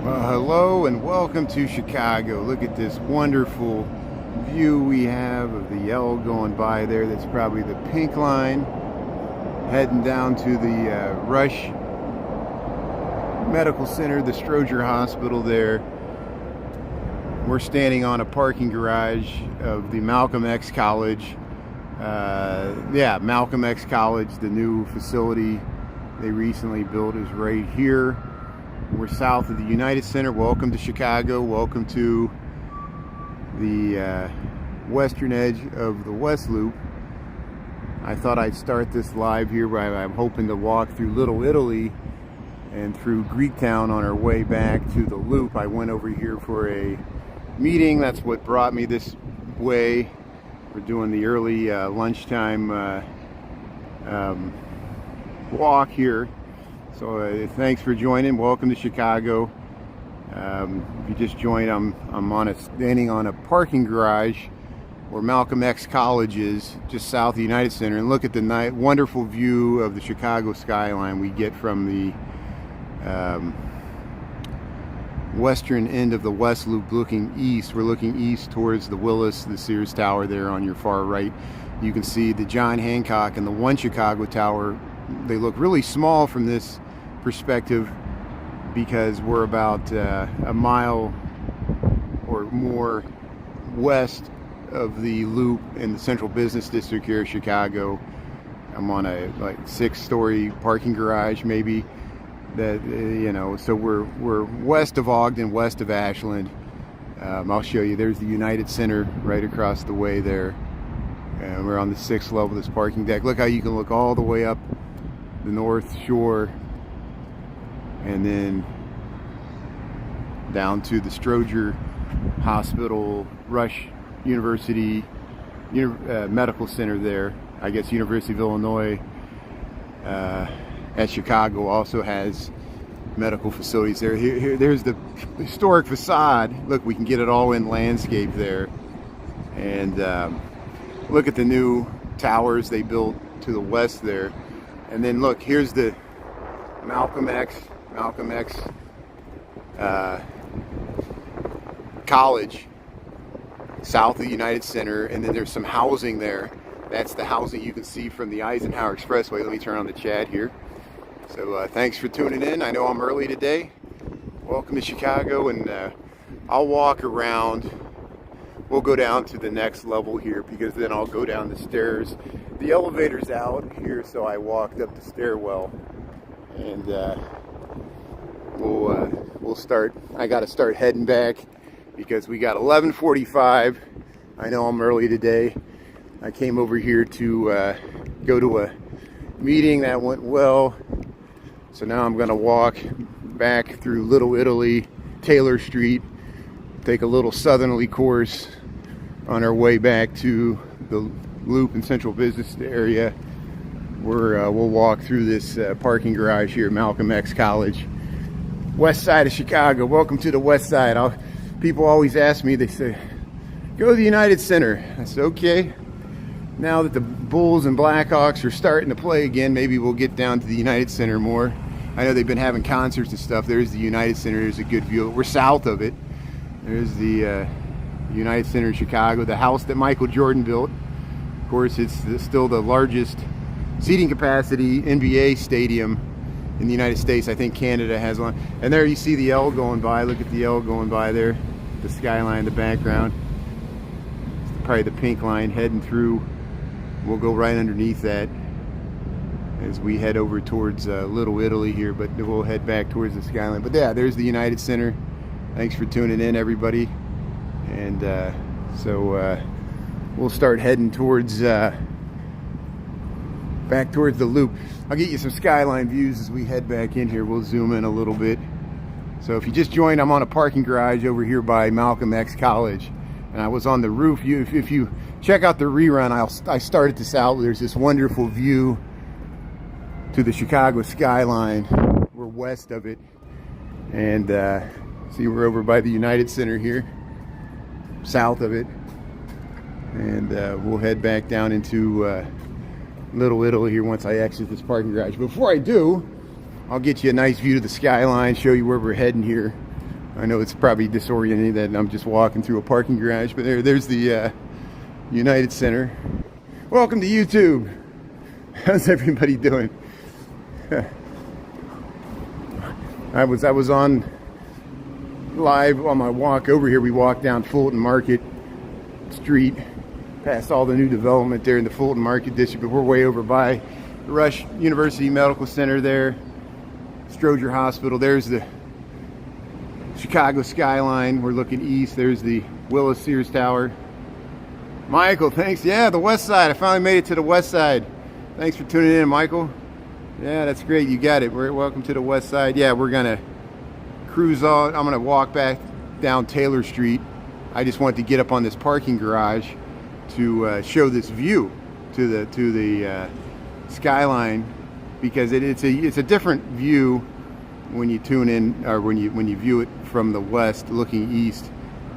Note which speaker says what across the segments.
Speaker 1: Well, hello and welcome to Chicago. Look at this wonderful view we have of the L going by there. That's probably the pink line heading down to the Rush Medical Center, the Stroger Hospital there. We're standing on a parking garage of the Malcolm X College. Malcolm X College, the new facility they recently built, is right here. We're south of the United Center. Welcome to Chicago. Welcome to the western edge of the West Loop. I thought I'd start this live here, but I'm hoping to walk through Little Italy and through Greektown on our way back to the Loop. I went over here for a meeting. That's what brought me this way. We're doing the early lunchtime walk here. So thanks for joining. Welcome to Chicago. If you just joined, I'm standing on a parking garage where Malcolm X College is, just south of the United Center. And look at the wonderful view of the Chicago skyline we get from the western end of the West Loop looking east. We're looking east towards the Willis, the Sears Tower there on your far right. You can see the John Hancock and the One Chicago Tower. They look really small from this perspective because we're about a mile or more west of the Loop in the Central Business District here in Chicago. I'm on a six-story parking garage, maybe. So we're west of Ogden, west of Ashland. I'll show you. There's the United Center right across the way there. We're on the 6th level of this parking deck. Look how you can look all the way up the North Shore and then down to the Stroger Hospital, Rush University Medical Center there. I guess University of Illinois at Chicago also has medical facilities there. There's the historic facade. Look, we can get it all in landscape there. And look at the new towers they built to the west there. And then look, here's the Malcolm X College, south of the United Center, and then there's some housing there. That's the housing you can see from the Eisenhower Expressway. Let me turn on the chat here. So thanks for tuning in. I know I'm early today. Welcome to Chicago, and I'll walk around. We'll go down to the next level here because then I'll go down the stairs. The elevator's out here, so I walked up the stairwell, and we'll start. I got to start heading back because we got 11:45. I know I'm early today. I came over here to go to a meeting that went well. So now I'm going to walk back through Little Italy, Taylor Street, take a little southerly course on our way back to the Loop and Central Business area. We'll walk through this parking garage here at Malcolm X College, west side of Chicago. Welcome to the west side. People always ask me, they say, go to the United Center. I said, okay. Now that the Bulls and Blackhawks are starting to play again, maybe we'll get down to the United Center more. I know they've been having concerts and stuff. There's the United Center. There's a good view. We're south of it. There's the United Center in Chicago, the house that Michael Jordan built. Of course, it's still the largest seating capacity NBA stadium in the United States. I think Canada has one. And there you see the L going by. Look at the L going by there. The skyline in the background. It's probably the pink line heading through. We'll go right underneath that as we head over towards Little Italy here, but we'll head back towards the skyline. But yeah, there's the United Center. Thanks for tuning in, everybody. And so we'll start heading towards back towards the Loop. I'll get you some skyline views as we head back in here. We'll zoom in a little bit. So if you just joined, I'm on a parking garage over here by Malcolm X College, and I was on the roof. If you check out the rerun, I started this out. There's this wonderful view to the Chicago skyline. We're west of it, and see, we're over by the United Center here, south of it, and we'll head back down into Little Italy here once I exit this parking garage. Before I do, I'll get you a nice view of the skyline, show you where we're heading here. I know it's probably disorienting that I'm just walking through a parking garage, but there's the United Center. Welcome to YouTube. How's everybody doing? I was on live on my walk over here. We walked down Fulton Market Street, past all the new development there in the Fulton Market District, but we're way over by the Rush University Medical Center there, Stroger Hospital. There's the Chicago skyline. We're looking east. There's the Willis Sears Tower. Michael, thanks. Yeah, the west side. I finally made it to the west side. Thanks for tuning in, Michael. Yeah, that's great. You got it. Welcome to the west side. Yeah, we're gonna cruise on. I'm gonna walk back down Taylor Street. I just wanted to get up on this parking garage to show this view to the skyline, because it's a different view when you tune in, or when you view it from the west looking east.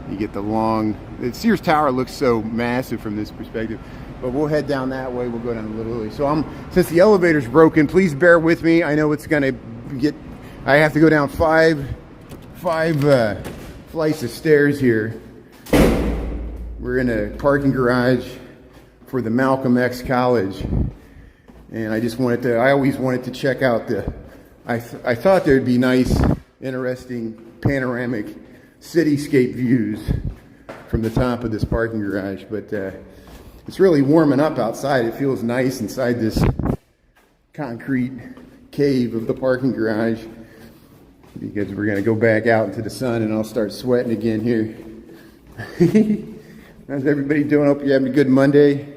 Speaker 1: You get the Sears Tower looks so massive from this perspective. But we'll head down that way. We'll go down a little early. So since the elevator's broken, please bear with me. I know it's gonna I have to go down five flights of stairs here. We're in a parking garage for the Malcolm X College, and I always wanted to check out I thought there'd be nice, interesting, panoramic cityscape views from the top of this parking garage, but it's really warming up outside. It feels nice inside this concrete cave of the parking garage, because we're gonna go back out into the sun and I'll start sweating again here. How's everybody doing? Hope you're having a good Monday.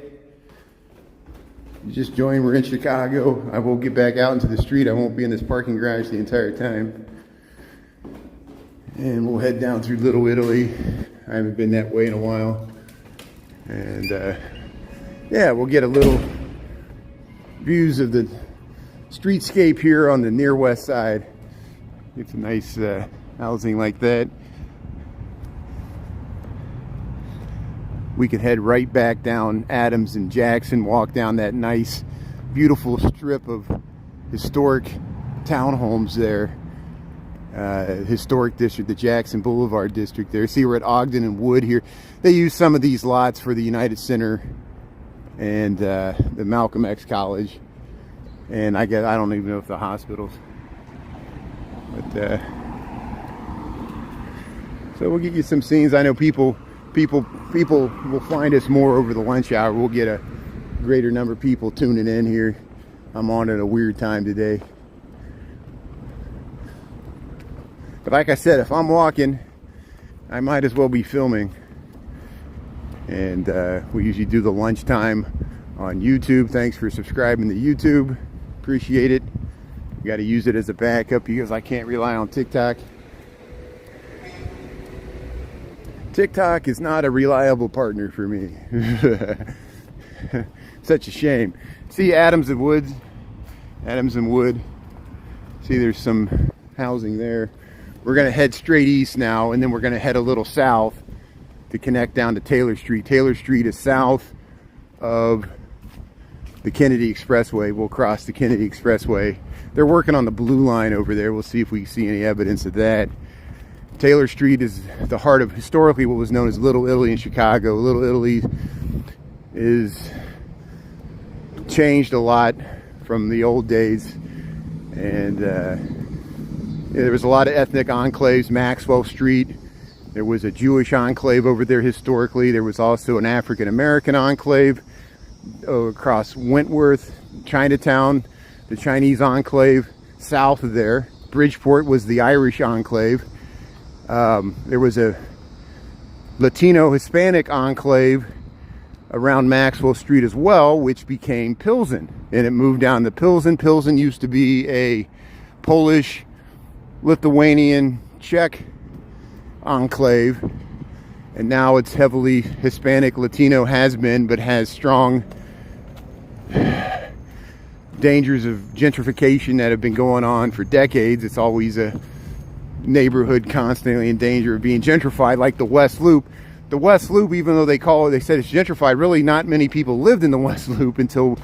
Speaker 1: You just joined, we're in Chicago. I will get back out into the street. I won't be in this parking garage the entire time. And we'll head down through Little Italy. I haven't been that way in a while. And yeah, we'll get a little views of the streetscape here on the near west side. Get some nice housing like that. We could head right back down Adams and Jackson, walk down that nice, beautiful strip of historic townhomes there. Historic district, the Jackson Boulevard district there. See, we're at Ogden and Wood here. They use some of these lots for the United Center and the Malcolm X College, and I don't even know if the hospitals. But so we'll get you some scenes. I know people will find us more over the lunch hour. We'll get a greater number of people tuning in here. I'm on at a weird time today. But like I said, if I'm walking, I might as well be filming. And we usually do the lunchtime on YouTube. Thanks for subscribing to YouTube. Appreciate it. You got to use it as a backup because I can't rely on TikTok. TikTok is not a reliable partner for me. Such a shame. See Adams and Wood. See, there's some housing there. We're going to head straight east now, and then we're going to head a little south to connect down to Taylor Street. Taylor Street is south of the Kennedy Expressway. We'll cross the Kennedy Expressway. They're working on the blue line over there. We'll see if we see any evidence of that. Taylor Street is the heart of historically what was known as Little Italy in Chicago. Little Italy is changed a lot from the old days, and there was a lot of ethnic enclaves. Maxwell Street, there was a Jewish enclave over there historically. There was also an African American enclave across Wentworth, Chinatown, the Chinese enclave south of there. Bridgeport was the Irish enclave. There was a Latino Hispanic enclave around Maxwell Street as well, which became Pilsen, and it moved down to Pilsen. Pilsen used to be a Polish, Lithuanian, Czech enclave, and now it's heavily Hispanic. Latino has been, but has strong dangers of gentrification that have been going on for decades. It's always a neighborhood constantly in danger of being gentrified, like the West Loop. The West Loop, even though they said it's gentrified, really not many people lived in the West Loop until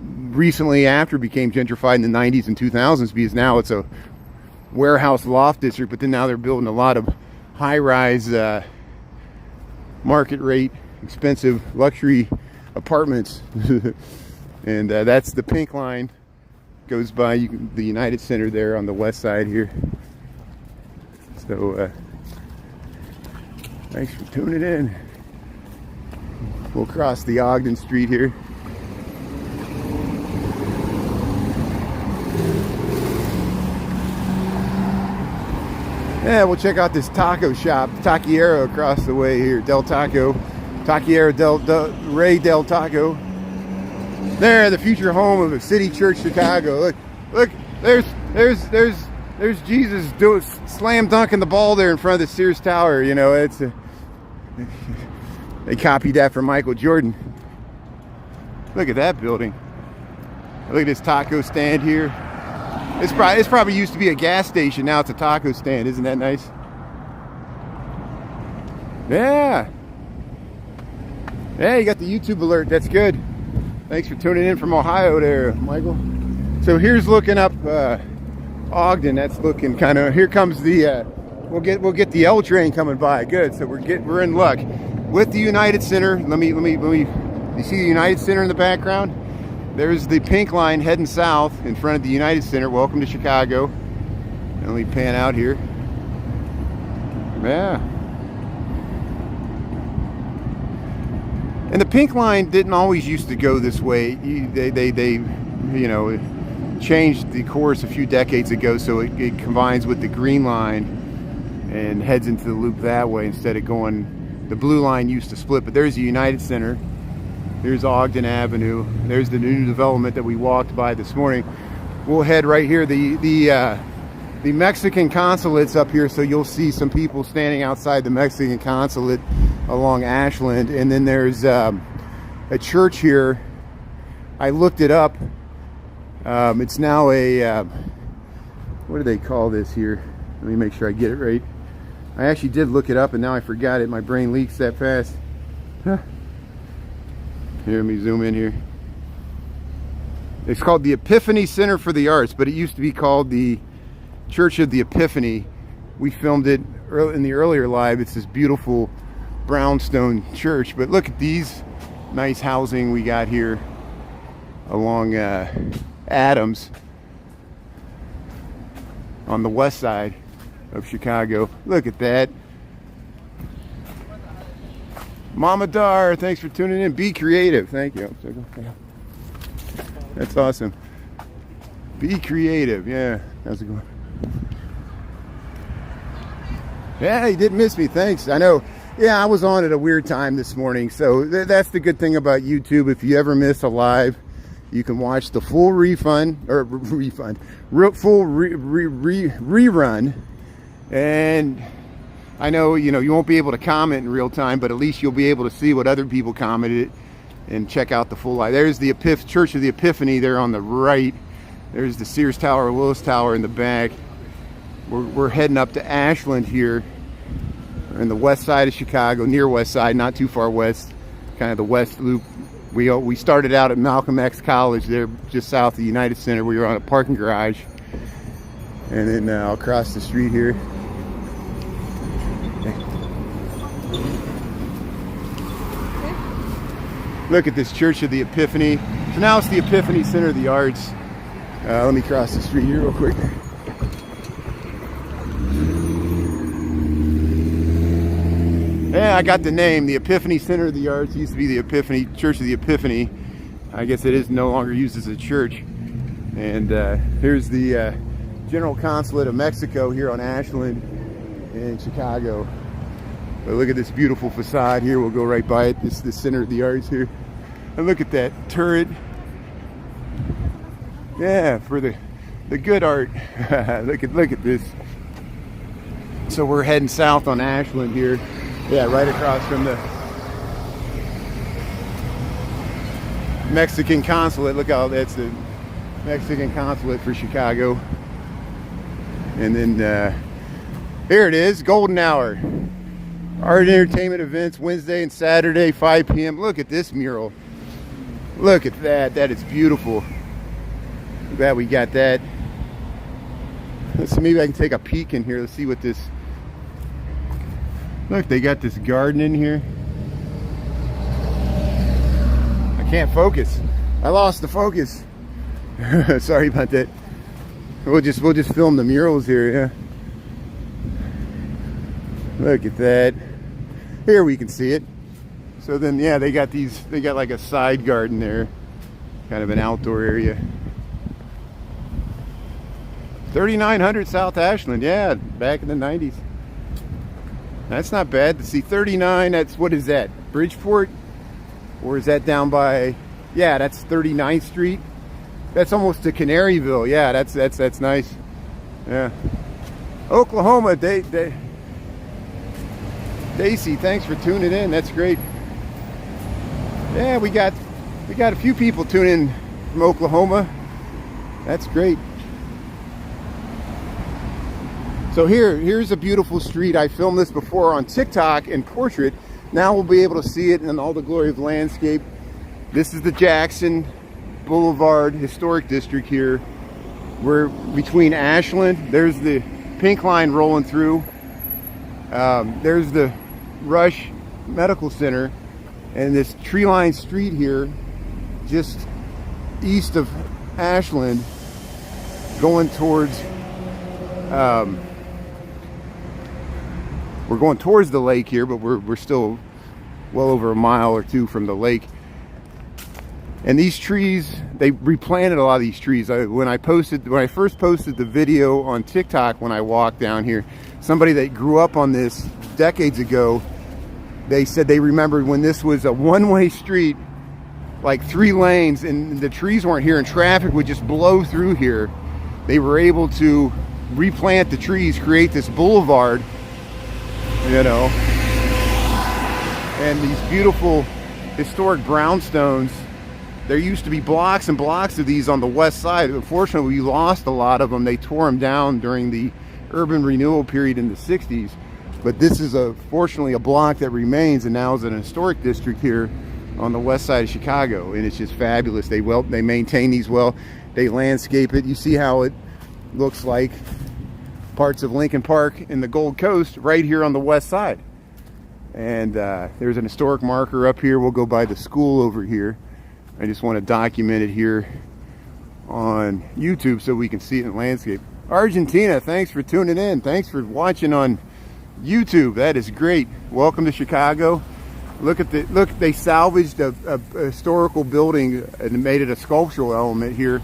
Speaker 1: recently, after it became gentrified in the 90s and 2000s, because now it's a warehouse loft district, but then now they're building a lot of high-rise market rate expensive luxury apartments. And that's the pink line, goes by the United Center there on the west side here. So thanks for tuning in. We'll cross the Ogden Street here. Yeah, we'll check out this taco shop, Taquero, across the way here. Del Taco, Taquero del Taco. There, the future home of the City Church Chicago. Look, there's Jesus slam dunking the ball there in front of the Sears Tower. You know, it's they copied that from Michael Jordan. Look at that building. Look at this taco stand here. It's probably used to be a gas station. Now it's a taco stand. Isn't that nice? Yeah. Yeah, you got the YouTube alert. That's good. Thanks for tuning in from Ohio there, Michael. So here's looking up Ogden. That's looking kind of, here comes the we'll get the L train coming by. Good. So we're in luck with the United Center. Let me you see the United Center in the background? There's the pink line heading south in front of the United Center. Welcome to Chicago. And let me pan out here. Yeah. And the pink line didn't always used to go this way. They you know, changed the course a few decades ago, so it combines with the green line and heads into the loop that way instead of going. The blue line used to split, but there's the United Center. There's Ogden Avenue. There's the new development that we walked by this morning. We'll head right here. The Mexican consulate's up here, so you'll see some people standing outside the Mexican consulate along Ashland. And then there's a church here. I looked it up. It's now a what do they call this here? Let me make sure I get it right. I actually did look it up, and now I forgot it. My brain leaks that fast. Huh. Here, let me zoom in here. It's called the Epiphany Center for the Arts, but it used to be called the Church of the Epiphany. We filmed it in the earlier live. It's this beautiful brownstone church, but look at these nice housing we got here along Adams on the west side of Chicago. Look at that. Mama Dar, thanks for tuning in. Be creative. Thank you. That's awesome. Be creative. Yeah. How's it going? Yeah, you didn't miss me. Thanks. I know. Yeah, I was on at a weird time this morning. So that's the good thing about YouTube. If you ever miss a live, you can watch the full full rerun. And I know, you won't be able to comment in real time, but at least you'll be able to see what other people commented and check out the full live. There's the Church of the Epiphany there on the right. There's the Sears Tower, Willis Tower in the back. We're heading up to Ashland here. We're in the west side of Chicago, near west side, not too far west, kind of the west loop. We started out at Malcolm X College there, just south of the United Center. We were on a parking garage. And then I'll cross the street here. Look at this Church of the Epiphany. So now it's the Epiphany Center of the Arts. Let me cross the street here real quick. Yeah, I got the name. The Epiphany Center of the Arts. It used to be the Epiphany Church of the Epiphany. I guess it is no longer used as a church. And here's the General Consulate of Mexico here on Ashland in Chicago. But look at this beautiful facade here. We'll go right by it. This is the Center of the Arts here. And look at that turret. Yeah, for the good art. look at this. So we're heading south on Ashland here. Yeah, right across from the Mexican consulate. Look how that's the Mexican consulate for Chicago. And then here it is, golden hour. Art and entertainment events Wednesday and Saturday, 5 p.m. Look at this mural. Look at that. That is beautiful. Glad we got that. Let's see, maybe I can take a peek in here. Let's see what this... Look, they got this garden in here. I can't focus. I lost the focus. Sorry about that. We'll just film the murals here, yeah. Look at that. Here we can see it. So then, yeah, they got like a side garden there, kind of an outdoor area. 3900 South Ashland, yeah, back in the 90s. That's not bad to see. 39, that's, what is that, Bridgeport? Or is that down by, yeah, that's 39th Street. That's almost to Canaryville. Yeah, that's nice. Yeah. Oklahoma, Daisy, thanks for tuning in. That's great. Yeah, we got a few people tuning in from Oklahoma. That's great. So here's a beautiful street. I filmed this before on TikTok in portrait. Now we'll be able to see it in all the glory of landscape. This is the Jackson Boulevard Historic District here. We're between Ashland. There's the pink line rolling through. There's the Rush Medical Center. And this tree-lined street here, just east of Ashland, going towards... we're going towards the lake here, but we're still well over a mile or two from the lake. And these trees, they replanted a lot of these trees. When I first posted the video on TikTok when I walked down here, somebody that grew up on this decades ago, they said they remembered when this was a one-way street, like 3 lanes, and the trees weren't here and traffic would just blow through here. They were able to replant the trees, create this boulevard, you know, and these beautiful historic brownstones. There used to be blocks and blocks of these on the west side. Unfortunately, we lost a lot of them. They tore them down during the urban renewal period in the 60s. But this is fortunately a block that remains, and now is an historic district here on the west side of Chicago, and it's just fabulous. They maintain these well. They landscape it. You see how it looks like parts of Lincoln Park in the Gold Coast right here on the west side. And there's an historic marker up here. We'll go by the school over here. I just want to document it here on YouTube so we can see it in landscape. Argentina, thanks for tuning in. Thanks for watching on YouTube. That is great. Welcome to Chicago. Look, they salvaged a historical building and made it a sculptural element here.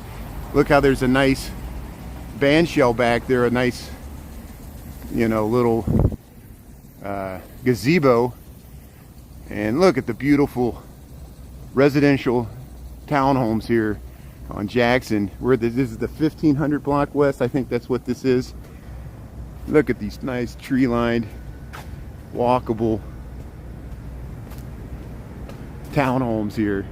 Speaker 1: Look how there's a nice band shell back there, a nice, you know, little gazebo. And look at the beautiful residential townhomes here on Jackson. This is the 1500 block west. I think that's what this is. Look at these nice tree-lined, walkable townhomes here.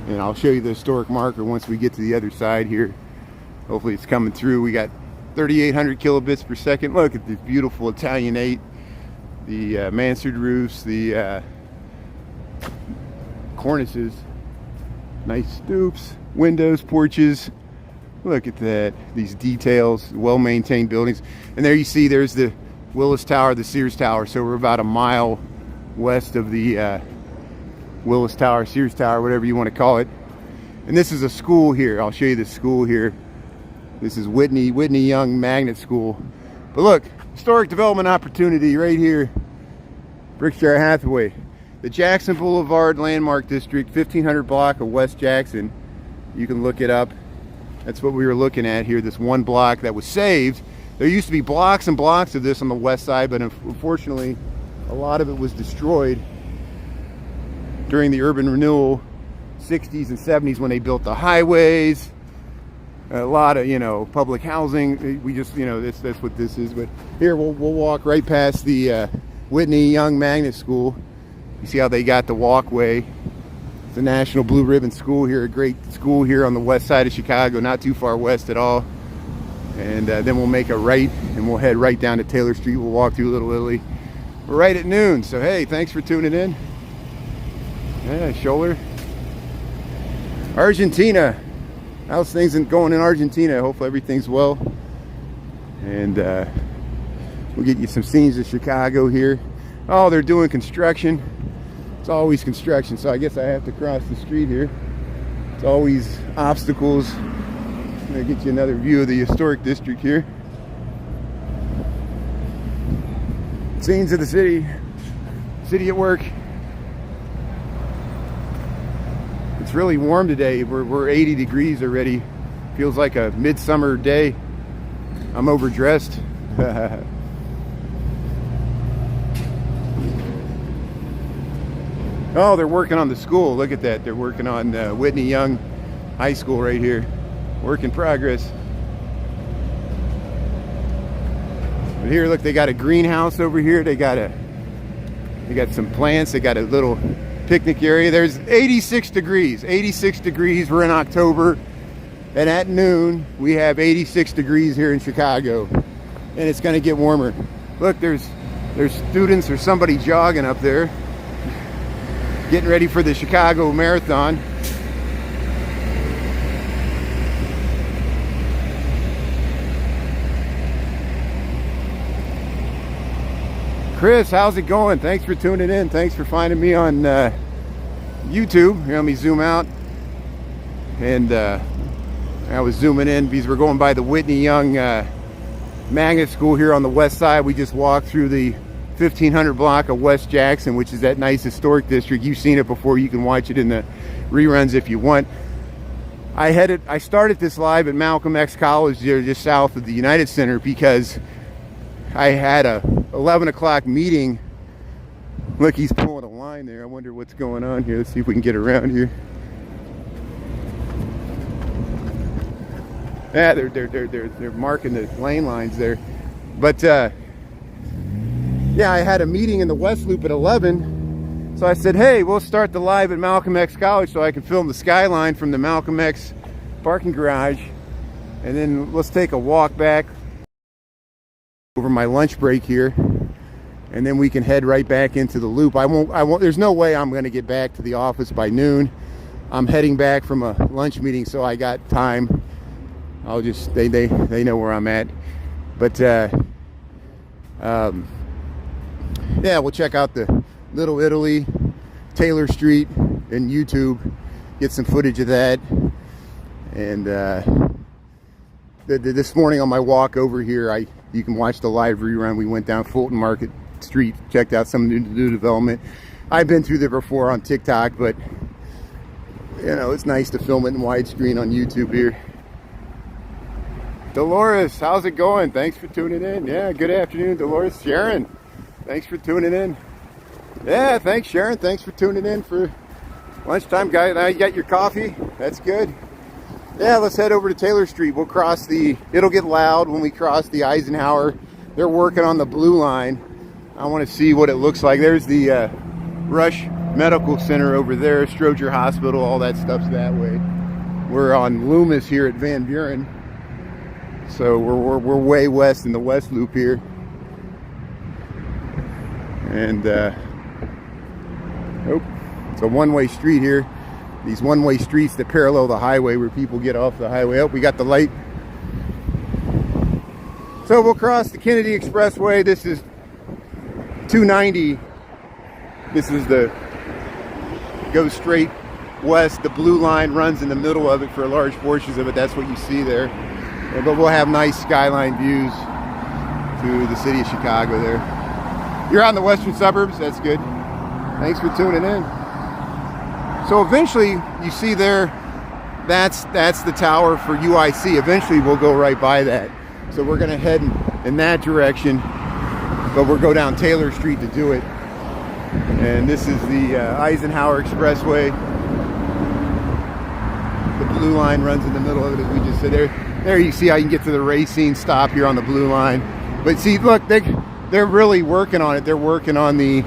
Speaker 1: And I'll show you the historic marker once we get to the other side here. Hopefully it's coming through. We got 3,800 kilobits per second. Look at the beautiful Italianate, the mansard roofs, the cornices, nice stoops, windows, porches. Look at that, these details, well-maintained buildings. And there you see there's the Willis Tower, the Sears Tower. So we're about a mile west of the Willis Tower, Sears Tower, whatever you want to call it. And this is a school here. I'll show you the school here. This is Whitney Young Magnet School. But look, historic development opportunity right here, Berkshire Hathaway. The Jackson Boulevard Landmark District, 1500 block of West Jackson. You can look it up. That's what we were looking at here, this one block that was saved. There used to be blocks and blocks of this on the west side, but unfortunately, a lot of it was destroyed during the urban renewal 60s and 70s when they built the highways, a lot of, you know, public housing. We just, you know, that's what this is. But here we'll walk right past the Whitney Young Magnet School. You see how they got the walkway. It's a National Blue Ribbon School here, a great school here on the west side of Chicago, not too far west at all. And then we'll make a right and we'll head right down to Taylor Street. We'll walk through Little Italy. We're right at noon, so hey, thanks for tuning in. Yeah, shoulder. Argentina. How's things going in Argentina? Hopefully everything's well. and we'll get you some scenes of Chicago here. Oh, they're doing construction. It's always construction, so I guess I have to cross the street here. It's always obstacles. I'm gonna get you another view of the historic district here. Scenes of the city at work. It's really warm today. We're 80 degrees already. Feels like a midsummer day. I'm overdressed. Oh, they're working on the school. Look at that. They're working on Whitney Young High School right here. Work in progress. But here, look, they got a greenhouse over here. They got some plants. They got a little picnic area. There's 86 degrees. 86 degrees. We're in October. And at noon, we have 86 degrees here in Chicago. And it's going to get warmer. Look, there's students or somebody jogging up there, getting ready for the Chicago Marathon. Chris, how's it going? Thanks for tuning in. Thanks for finding me on YouTube. Here, let me zoom out. And I was zooming in because we're going by the Whitney Young Magnet School here on the west side. We just walked through the 1500 block of West Jackson, which is that nice historic district. You've seen it before. You can watch it in the reruns if you want. I started this live at Malcolm X College there just south of the United Center because I had a 11 o'clock meeting. Look, he's pulling a line there. I wonder what's going on here. Let's see if we can get around here. Yeah, they're marking the lane lines there. But yeah, I had a meeting in the West Loop at 11. So I said, hey, we'll start the live at Malcolm X College so I can film the skyline from the Malcolm X parking garage. And then let's take a walk back over my lunch break here. And then we can head right back into the loop. I won't, there's no way I'm gonna get back to the office by noon. I'm heading back from a lunch meeting, so I got time. I'll just, they know where I'm at. But yeah, we'll check out the Little Italy, Taylor Street, and YouTube. Get some footage of that. And this morning on my walk over here, you can watch the live rerun. We went down Fulton Market Street, checked out some new development. I've been through there before on TikTok, but you know, it's nice to film it in widescreen on YouTube here. Dolores, how's it going? Thanks for tuning in. Yeah, good afternoon, Dolores. Sharon, thanks for tuning in. Yeah, thanks, Sharon. Thanks for tuning in for lunchtime, guys. Now you got your coffee. That's good. Yeah, let's head over to Taylor Street. We'll cross it'll get loud when we cross the Eisenhower. They're working on the blue line. I want to see what it looks like. There's the Rush Medical Center over there, Stroger Hospital, all that stuff's that way. We're on Loomis here at Van Buren. So we're way west in the West Loop here. And it's a one-way street here. These one-way streets that parallel the highway where people get off the highway. Oh, we got the light. So we'll cross the Kennedy Expressway. This is 290. This is goes straight west. The blue line runs in the middle of it for large portions of it. That's what you see there. But we'll have nice skyline views to the city of Chicago there. You're out in the western suburbs. That's good. Thanks for tuning in. So eventually, you see there, that's the tower for UIC. Eventually, we'll go right by that. So we're going to head in that direction, but we'll go down Taylor Street to do it. And this is the Eisenhower Expressway. The blue line runs in the middle of it, as we just said there. There you see how you can get to the Racine stop here on the blue line. But see, look, they're really working on it. They're working on the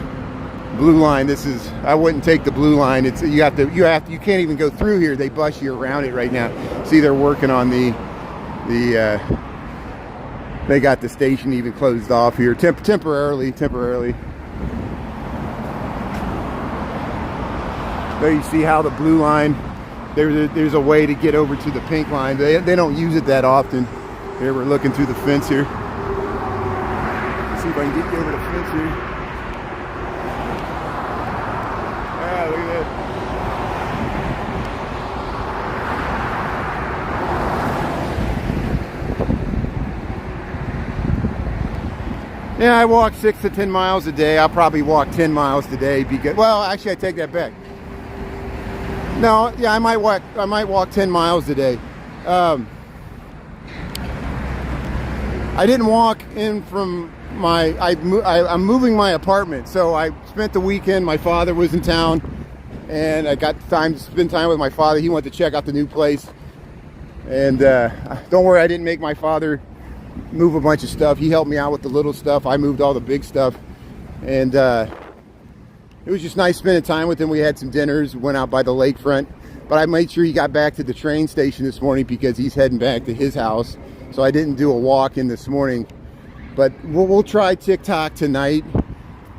Speaker 1: blue line. I wouldn't take the blue line. You can't even go through here. They bus you around it right now. See, they're working on they got the station even closed off here temporarily. There you see how the blue line, there's a way to get over to the pink line. They don't use it that often. Here we're looking through the fence here. I can get you over the fence here. Ah, look at that. Yeah, I walk 6 to 10 miles a day. I'll probably walk 10 miles today because, well, actually I take that back. No, yeah, I might walk 10 miles a day. I didn't walk in from I'm moving my apartment, so I spent the weekend. My father was in town, and I got time to spend time with my father. He went to check out the new place, and don't worry, I didn't make my father move a bunch of stuff. He helped me out with the little stuff. I moved all the big stuff, and it was just nice spending time with him. We had some dinners, went out by the lakefront, but I made sure he got back to the train station this morning because he's heading back to his house, so I didn't do a walk in this morning. But we'll try TikTok tonight.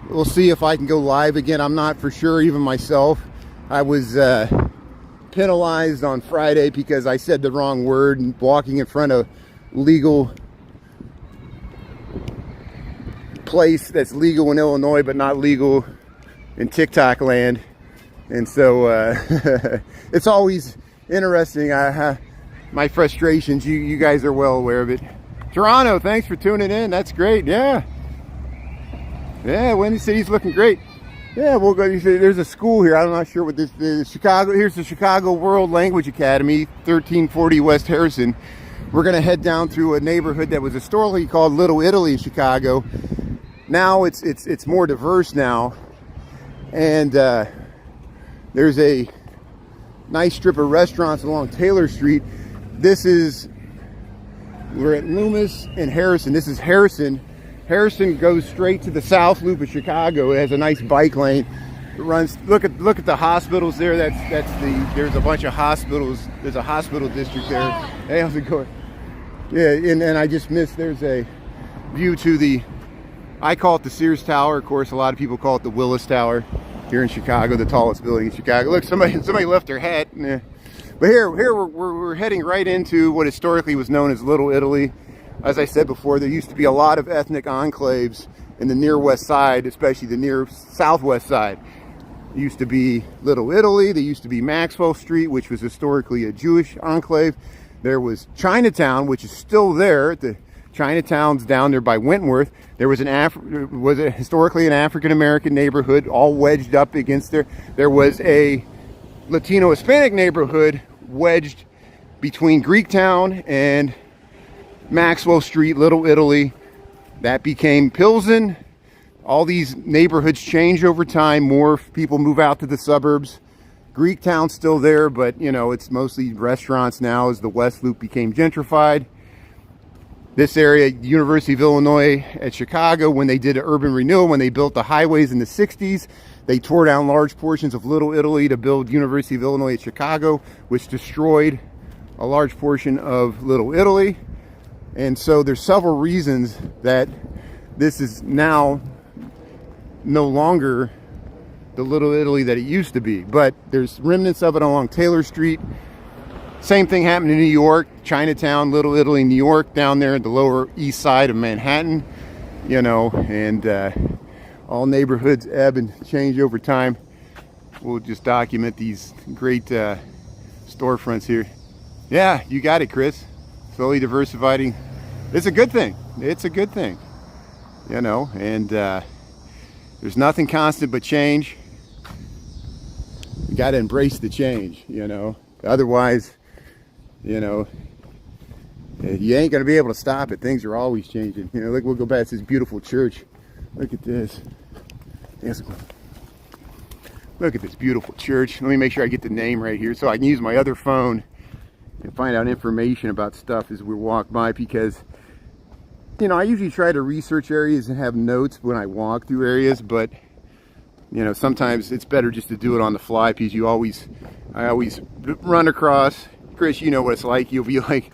Speaker 1: We'll see if I can go live again. I'm not for sure, even myself. I was penalized on Friday because I said the wrong word and walking in front of legal place that's legal in Illinois but not legal in TikTok land. And so it's always interesting. My frustrations, you guys are well aware of it. Toronto, thanks for tuning in. That's great. Yeah, Windy City's looking great. Yeah, we'll go. There's a school here. I'm not sure what this is. Chicago. Here's the Chicago World Language Academy, 1340 West Harrison. We're gonna head down through a neighborhood that was historically called Little Italy in Chicago. Now it's more diverse now, and there's a nice strip of restaurants along Taylor Street. We're at Loomis and Harrison. This is Harrison. Harrison goes straight to the south loop of Chicago. It has a nice bike lane. It runs. Look at the hospitals there. There's a bunch of hospitals. There's a hospital district there. Hey, how's it going? Yeah, and I just missed. There's a view to I call it the Sears Tower. Of course, a lot of people call it the Willis Tower here in Chicago, the tallest building in Chicago. Look, somebody left their hat. Yeah. But here we're heading right into what historically was known as Little Italy. As I said before, there used to be a lot of ethnic enclaves in the near west side, especially the near southwest side. There used to be Little Italy. There used to be Maxwell Street, which was historically a Jewish enclave. There was Chinatown, which is still there. The Chinatown's down there by Wentworth. There was historically an African-American neighborhood all wedged up against there. There was a Latino Hispanic neighborhood wedged between Greektown and Maxwell Street, Little Italy. That became Pilsen. All these neighborhoods change over time. More people move out to the suburbs. Greektown's still there, but it's mostly restaurants now as the West Loop became gentrified. This area, University of Illinois at Chicago, when they did an urban renewal, when they built the highways in the 60s, they tore down large portions of Little Italy to build University of Illinois at Chicago, which destroyed a large portion of Little Italy. And so there's several reasons that this is now no longer the Little Italy that it used to be. But there's remnants of it along Taylor Street. Same thing happened in New York, Chinatown, Little Italy, New York, down there at the lower east side of Manhattan, and all neighborhoods ebb and change over time. We'll just document these great storefronts here. Yeah, you got it, Chris. Slowly diversifying. It's a good thing. It's a good thing, and there's nothing constant but change. You got to embrace the change, Otherwise, you ain't going to be able to stop it. Things are always changing. Look, we'll go back to this beautiful church. Look at this. Look at this beautiful church. Let me make sure I get the name right here so I can use my other phone and find out information about stuff as we walk by, because, I usually try to research areas and have notes when I walk through areas, but, sometimes it's better just to do it on the fly, because I always run across, Chris, you know what it's like. You'll be like,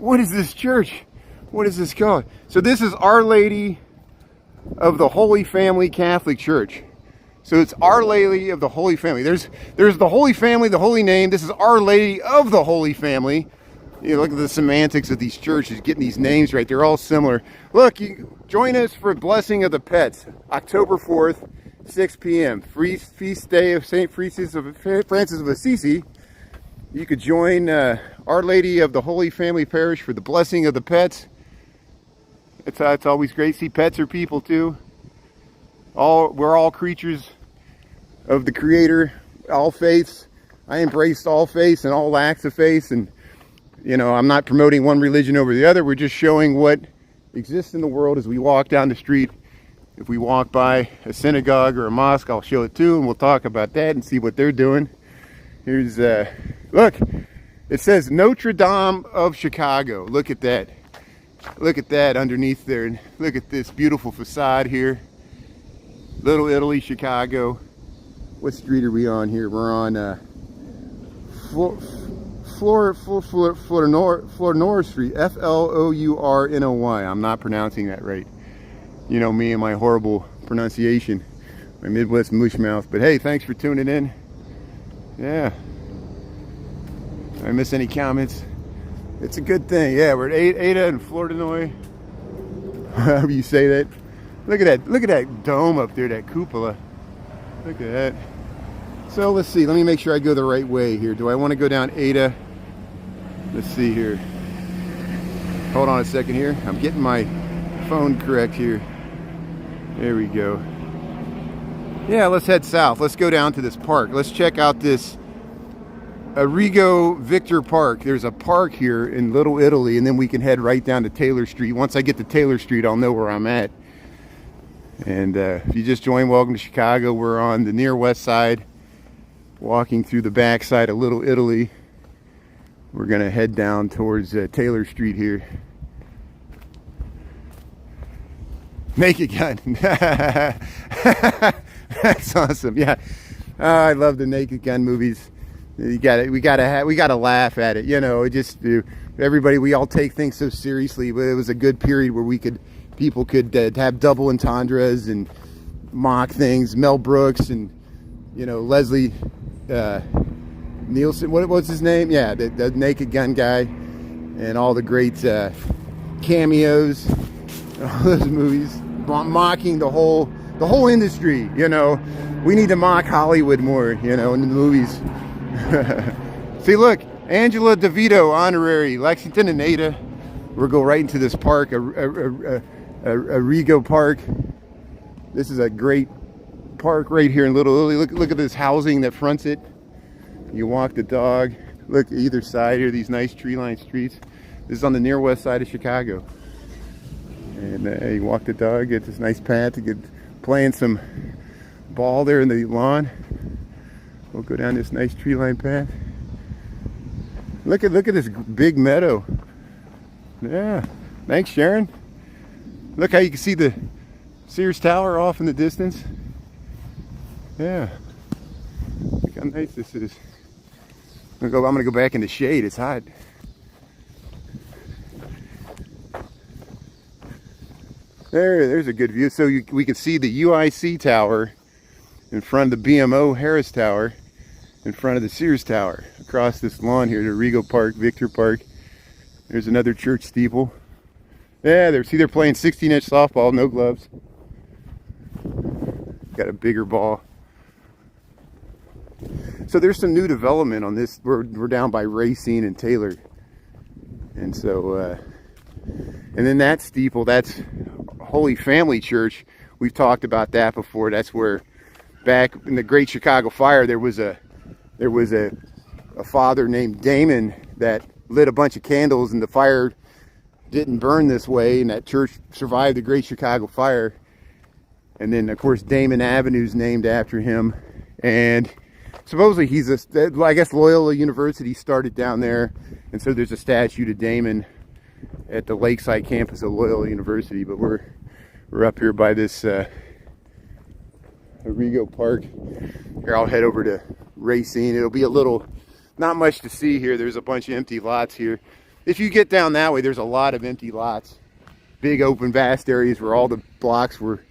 Speaker 1: what is this church? What is this called? So this is Our Lady of the Holy Family Catholic Church. So it's Our Lady of the Holy Family. There's the Holy Family, the Holy Name. This is Our Lady of the Holy Family. You know, look at the semantics of these churches, getting these names right. They're all similar. Look, you join us for Blessing of the Pets, October 4th, 6 p.m. Feast day of St. Francis of Assisi. You could join Our Lady of the Holy Family Parish for the Blessing of the Pets. It's always great. See, pets are people too. We're all creatures of the Creator, all faiths. I embraced all faiths and all acts of faith, and you know, I'm not promoting one religion over the other. We're just showing what exists in the world as we walk down the street. If we walk by a synagogue or a mosque, I'll show it too, and we'll talk about that and see what they're doing. Here's, look, it says Notre Dame of Chicago. Look at that. Look at that underneath there. And look at this beautiful facade here. Little Italy, Chicago. What street are we on here? We're on Flournoy Street, F-L-O-U-R-N-O-Y. I'm not pronouncing that right. You know me and my horrible pronunciation, my Midwest mushmouth. But hey, thanks for tuning in. Yeah. Did I miss any comments? It's a good thing. Yeah, we're at Ada and Flournoy. However you say that. Look at that dome up there, that cupola. Look at that. So let's see. Let me make sure I go the right way here. Do I want to go down Ada? Let's see here. Hold on a second here. I'm getting my phone correct here. There we go. Yeah, let's head south. Let's go down to this park. Let's check out this Arrigo Victor Park. There's a park here in Little Italy, and then we can head right down to Taylor Street. Once I get to Taylor Street, I'll know where I'm at. And if you just joined, welcome to Chicago. We're on the near west side, walking through the backside of Little Italy. We're going to head down towards Taylor Street here. Naked Gun. That's awesome. Yeah, I love the Naked Gun movies. We gotta laugh at it. You know, it just everybody. We all take things so seriously, but it was a good period where people could have double entendres and mock things. Mel Brooks and Leslie Nielsen. What's his name? Yeah, the Naked Gun guy, and all the great cameos. All those movies mocking the whole industry. We need to mock Hollywood more. In the movies. See, look, Angela DeVito honorary, Lexington and Ada. We'll go right into this park, Arrigo Park. This is a great park right here in Little Italy. Look at this housing that fronts it. You walk the dog. Look either side here, these nice tree-lined streets. This is on the near west side of Chicago. And you walk the dog, get this nice path to get playing some ball there in the lawn. We'll go down this nice tree-lined path. Look at this big meadow. Yeah, thanks, Sharon. Look how you can see the Sears Tower off in the distance. Yeah, look how nice this is. I'm gonna go back in the shade. It's hot. There's a good view. So we can see the UIC Tower in front of the BMO Harris Tower, in front of the Sears Tower, across this lawn here to Arrigo Park, Victor Park. There's another church steeple. Yeah, they're playing 16-inch softball, no gloves. Got a bigger ball. So there's some new development on this. We're down by Racine and Taylor. And so, and then that steeple, that's Holy Family Church. We've talked about that before. That's where back in the Great Chicago Fire, there was a father named Damon that lit a bunch of candles, and the fire didn't burn this way, and that church survived the Great Chicago Fire. And then, of course, Damon Avenue's named after him. And supposedly I guess Loyola University started down there, and so there's a statue to Damon at the Lakeside campus of Loyola University. But we're up here by this Arrigo Park. Here, I'll head over to Racine. It'll be not much to see here. There's a bunch of empty lots here. If you get down that way, there's a lot of empty lots. Big open vast areas where all the blocks were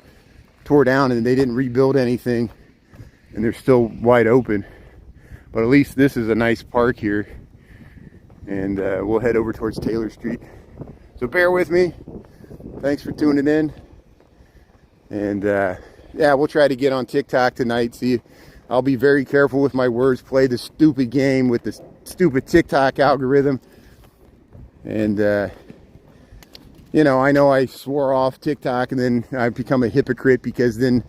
Speaker 1: tore down and they didn't rebuild anything. And they're still wide open. But at least this is a nice park here. and we'll head over towards Taylor Street. So bear with me. Thanks for tuning in. And yeah, we'll try to get on TikTok tonight. See, I'll be very careful with my words. Play the stupid game with the stupid TikTok algorithm. And you know I swore off TikTok, and then I've become a hypocrite because then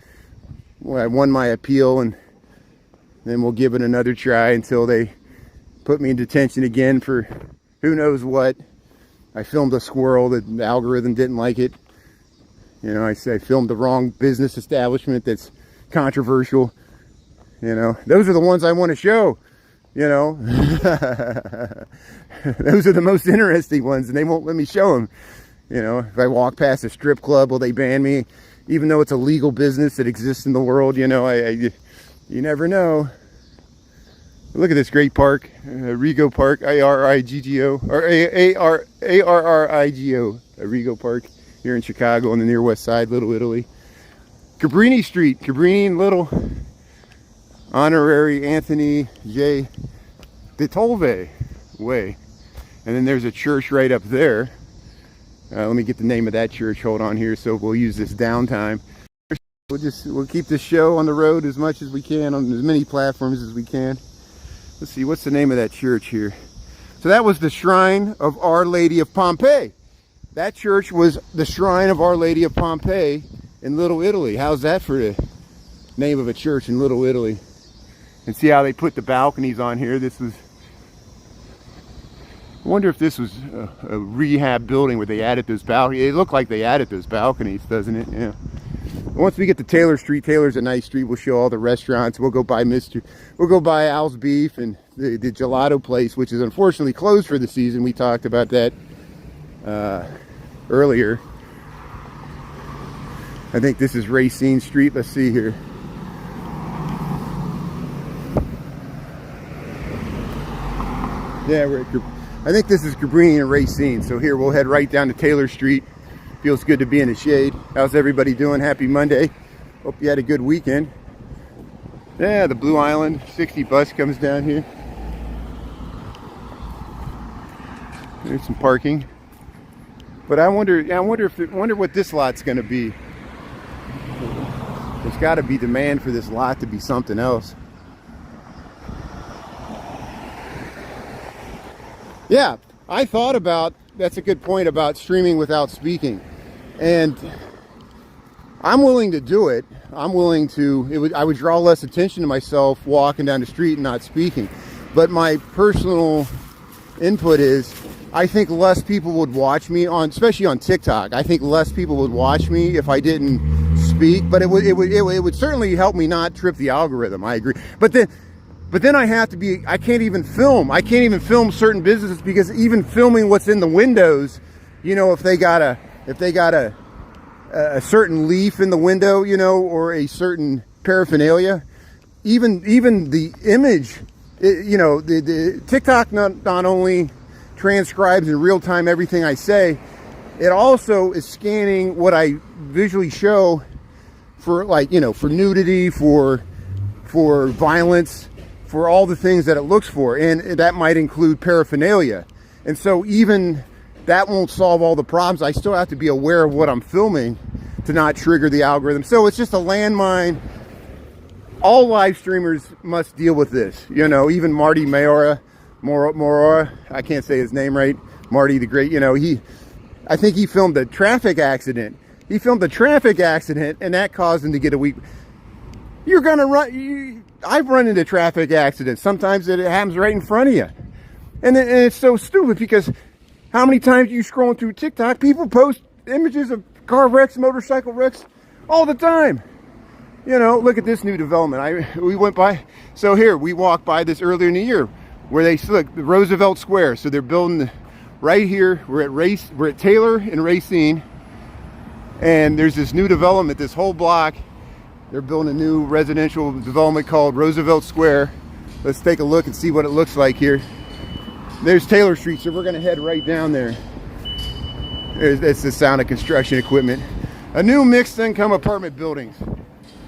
Speaker 1: I won my appeal, and then we'll give it another try until they put me in detention again for who knows what. I filmed a squirrel, the algorithm didn't like it. You know, I filmed the wrong business establishment that's controversial. You know, those are the ones I want to show. You know, those are the most interesting ones, and they won't let me show them. You know, if I walk past a strip club, will they ban me? Even though it's a legal business that exists in the world, you know, you never know. Look at this great park, Arrigo Park, A-R-I-G-G-O, or A-R-R-I-G-O, Arrigo Park here in Chicago on the near west side, Little Italy. Cabrini Street, Cabrini and Little, Honorary Anthony J. Ditolve Way. And then there's a church right up there. Let me get the name of that church. Hold on here. So we'll use this downtime. We'll keep this show on the road as much as we can, on as many platforms as we can. Let's see, what's the name of that church here? So that was the Shrine of Our Lady of Pompeii. That church was the Shrine of Our Lady of Pompeii in Little Italy. How's that for the name of a church in Little Italy? And see how they put the balconies on here. This was, I wonder if this was a rehab building where they added those balconies. It looked like they added those balconies, doesn't it? Yeah. Once we get to Taylor Street, Taylor's a nice street. We'll show all the restaurants. We'll go by Al's Beef and the gelato place, which is unfortunately closed for the season. We talked about that earlier. I think this is Racine Street. Let's see here. Yeah, I think this is Cabrini and Racine. So here we'll head right down to Taylor Street. Feels good to be in the shade. How's everybody doing? Happy Monday. Hope you had a good weekend. Yeah, the Blue Island 60 bus comes down here. There's some parking. But I wonder what this lot's going to be. There's got to be demand for this lot to be something else. Yeah, I thought about, that's a good point about streaming without speaking. And I'm willing to do it. I'm willing to, I would draw less attention to myself walking down the street and not speaking. But my personal input is, I think less people would watch me especially on TikTok. I think less people would watch me if I didn't speak, but it would certainly help me not trip the algorithm. I agree. But then I have to be, I can't even film certain businesses, because even filming what's in the windows, you know, if they got a certain leaf in the window, you know, or a certain paraphernalia, even the image, you know, the TikTok not only transcribes in real time everything I say, it also is scanning what I visually show for, like, you know, for nudity, for violence, for all the things that it looks for, and that might include paraphernalia. And so even that won't solve all the problems. I still have to be aware of what I'm filming to not trigger the algorithm. So it's just a landmine. All live streamers must deal with this. You know, even Marty Mora, I can't say his name right. Marty the Great, you know, I think he filmed a traffic accident. He filmed a traffic accident, and that caused him to get a week. You're gonna run. I've run into traffic accidents. Sometimes it happens right in front of you. And it's so stupid, because how many times you scrolling through TikTok, people post images of car wrecks, motorcycle wrecks all the time. You know, look at this new development. We went by. So here, we walked by this earlier in the year, where they look, Roosevelt Square. So they're building right here. We're at Taylor and Racine, and there's this new development. This whole block, they're building a new residential development called Roosevelt Square. Let's take a look and see what it looks like here. There's Taylor Street, so we're gonna head right down there. That's the sound of construction equipment. A new mixed income apartment buildings.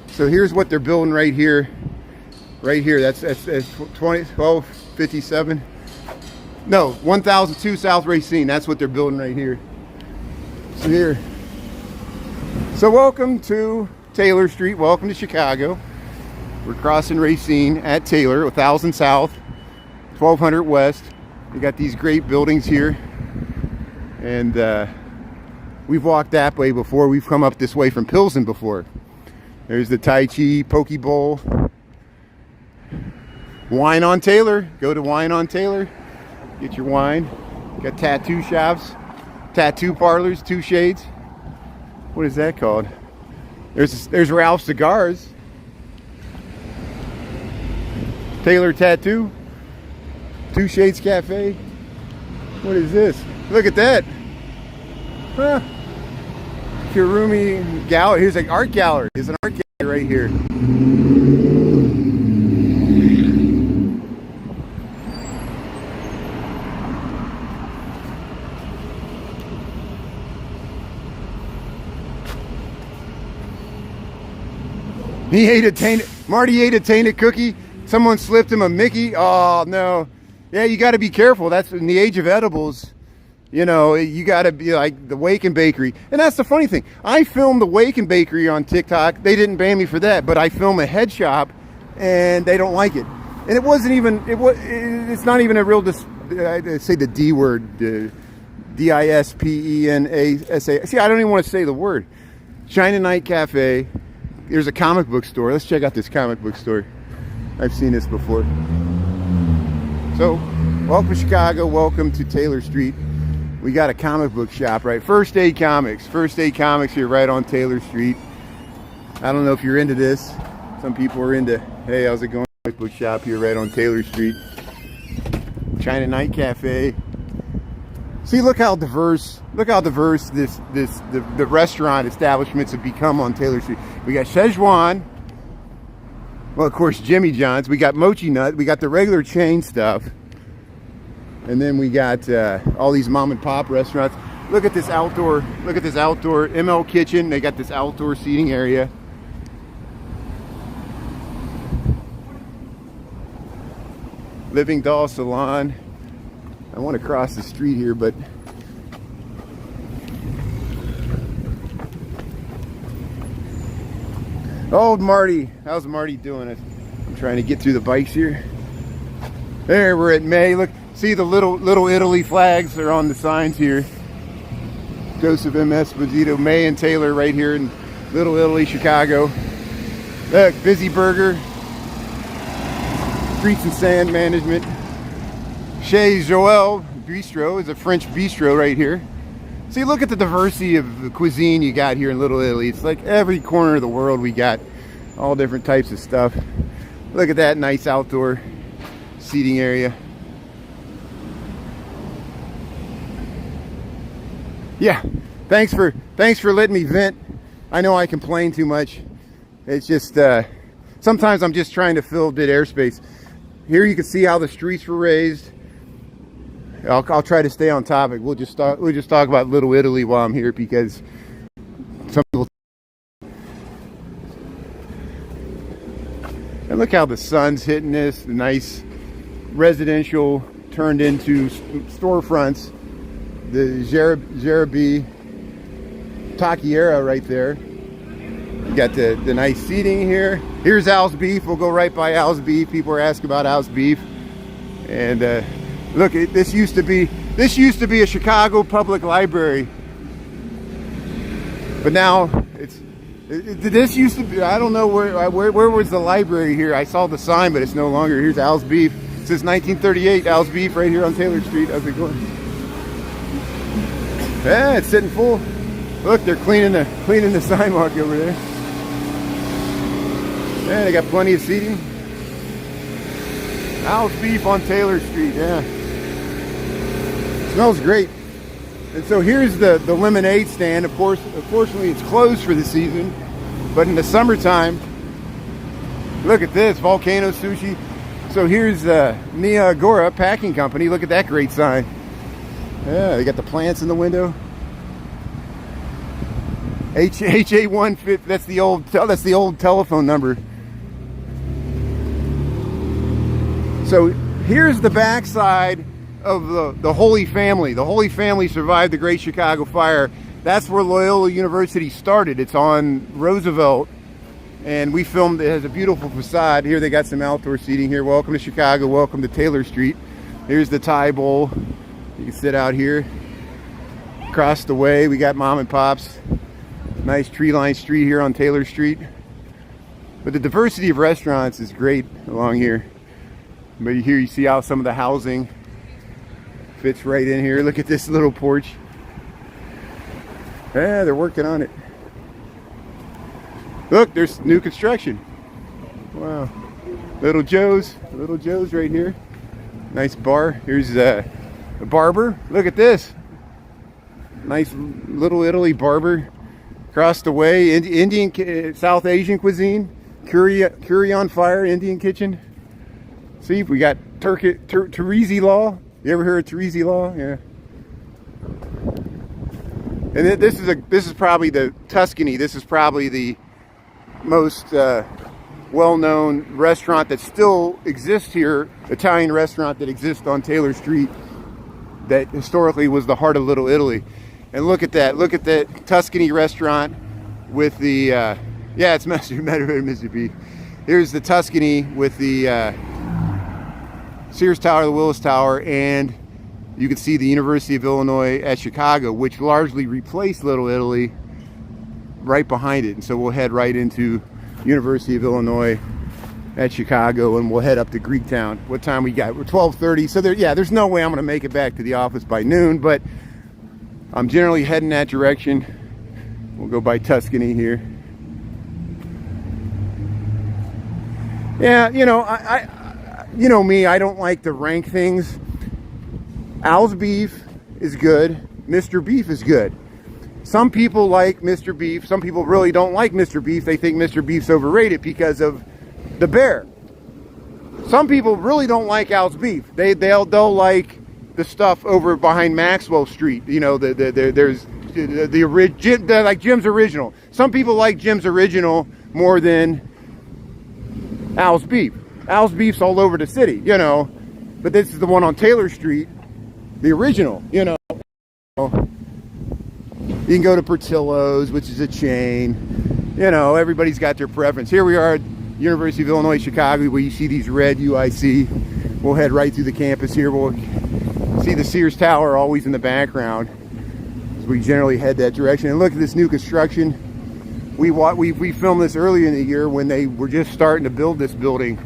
Speaker 1: So here's what they're building right here. Right here, that's 1257. No, 1002 South Racine. That's what they're building right here. So here. So welcome to Taylor Street. Welcome to Chicago. We're crossing Racine at Taylor, 1000 South, 1200 West. We got these great buildings here. And we've walked that way before. We've come up this way from Pilsen before. There's the Tai Chi Poke Bowl. Wine on Taylor. Go to Wine on Taylor. Get your wine. Got tattoo shops, tattoo parlors, Two Shades. What is that called? There's Ralph's Cigars. Taylor Tattoo. Two Shades Cafe. What is this? Look at that. Huh. Kirumi Gallery. Here's an art gallery. There's an art gallery right here. Marty ate a tainted cookie. Someone slipped him a Mickey. Oh no. Yeah, you got to be careful. That's in the age of edibles. You know, you got to be like the Waken Bakery. And that's the funny thing. I filmed the Waken Bakery on TikTok. They didn't ban me for that, but I filmed a head shop and they don't like it. And it wasn't even, it's not even a real, I say the D word, D-I-S-P-E-N-A-S-A. See, I don't even want to say the word. China Night Cafe. There's a comic book store. Let's check out this comic book store. I've seen this before. So, welcome to Chicago. Welcome to Taylor Street. We got a comic book shop, right? First Aid Comics. First Aid Comics here right on Taylor Street. I don't know if you're into this. Some people are into, hey, how's it going? Comic book shop here right on Taylor Street. China Night Cafe. See, look how diverse the restaurant establishments have become on Taylor Street. We got Szechuan. Well, of course, Jimmy John's. We got Mochi Nut. We got the regular chain stuff. And then we got all these mom and pop restaurants. Look at this outdoor ML Kitchen. They got this outdoor seating area. Living Doll Salon. I want to cross the street here, but old Marty. How's Marty doing? I'm trying to get through the bikes here. There, we're at May. Look, see the little Italy flags are on the signs here. Joseph M. Esposito, May and Taylor right here in Little Italy, Chicago. Look, Busy Burger. Streets and Sand Management. Chez Joel Bistro is a French bistro right here. See, look at the diversity of the cuisine you got here in Little Italy. It's like every corner of the world we got all different types of stuff. Look at that nice outdoor seating area. Yeah, thanks for letting me vent. I know I complain too much. It's just sometimes I'm just trying to fill dead airspace. Here you can see how the streets were raised. I'll try to stay on topic. We'll just talk about Little Italy while I'm here, because some people. And look how the sun's hitting this. The nice residential turned into storefronts. The Jerabi Takiera right there. You got the nice seating here. Here's Al's Beef. We'll go right by Al's Beef. People are asking about Al's Beef. And look, this used to be a Chicago public library, but now this used to be, I don't know where was the library here. I saw the sign, but it's no longer. Here's Al's Beef. It says 1938 Al's Beef right here on Taylor Street. How's it going? Yeah, it's sitting full. Look, they're cleaning the sidewalk over there. Yeah, they got plenty of seating. Al's Beef on Taylor Street, yeah. Smells great. And so here's the lemonade stand. Of course, unfortunately, it's closed for the season. But in the summertime, look at this, Volcano Sushi. So here's Nia Agora Packing Company. Look at that great sign. Yeah, they got the plants in the window. HA150. That's the old telephone number. So here's the backside of the Holy Family. The Holy Family survived the Great Chicago Fire. That's where Loyola University started. It's on Roosevelt, and we filmed. It has a beautiful facade. Here they got some outdoor seating here. Welcome to Chicago. Welcome to Taylor Street. Here's the Thai Bowl. You can sit out here. Across the way, we got Mom and Pop's. Nice tree-lined street here on Taylor Street. But the diversity of restaurants is great along here. But here you see how some of the housing fits right in here. Look at this little porch. Yeah, they're working on it. Look, there's new construction. Wow. Little Joe's right here. Nice bar. Here's a barber. Look at this. Nice Little Italy barber. Across the way, Indian, South Asian cuisine. Curry on fire, Indian kitchen. See, we got Teresi Law. You ever heard of Teresi Law? Yeah. And this is probably the Tuscany. This is probably the most well-known restaurant that still exists here. Italian restaurant that exists on Taylor Street. That historically was the heart of Little Italy. And look at that. Look at that Tuscany restaurant with the yeah, it's Mississippi. Here's the Tuscany with the Sears Tower, the Willis Tower, and you can see the University of Illinois at Chicago, which largely replaced Little Italy, right behind it. And so we'll head right into University of Illinois at Chicago, and we'll head up to Greektown. What time we got? We're 12:30. So there's no way I'm going to make it back to the office by noon, but I'm generally heading that direction. We'll go by Tuscany here. Yeah, you know, you know me, I don't like to rank things. Al's Beef is good. Mr. Beef is good. Some people like Mr. Beef. Some people really don't like Mr. Beef. They think Mr. Beef's overrated because of the bear. Some people really don't like Al's Beef. They'll like the stuff over behind Maxwell Street. You know, there's like Jim's Original. Some people like Jim's Original more than Al's Beef. Al's Beef's all over the city, you know, but this is the one on Taylor Street, the original, you know. You can go to Portillo's, which is a chain. You know, everybody's got their preference. Here we are at University of Illinois, Chicago, where you see these red UIC. We'll head right through the campus here. We'll see the Sears Tower always in the background. So we generally head that direction. And look at this new construction. We filmed this earlier in the year when they were just starting to build this building.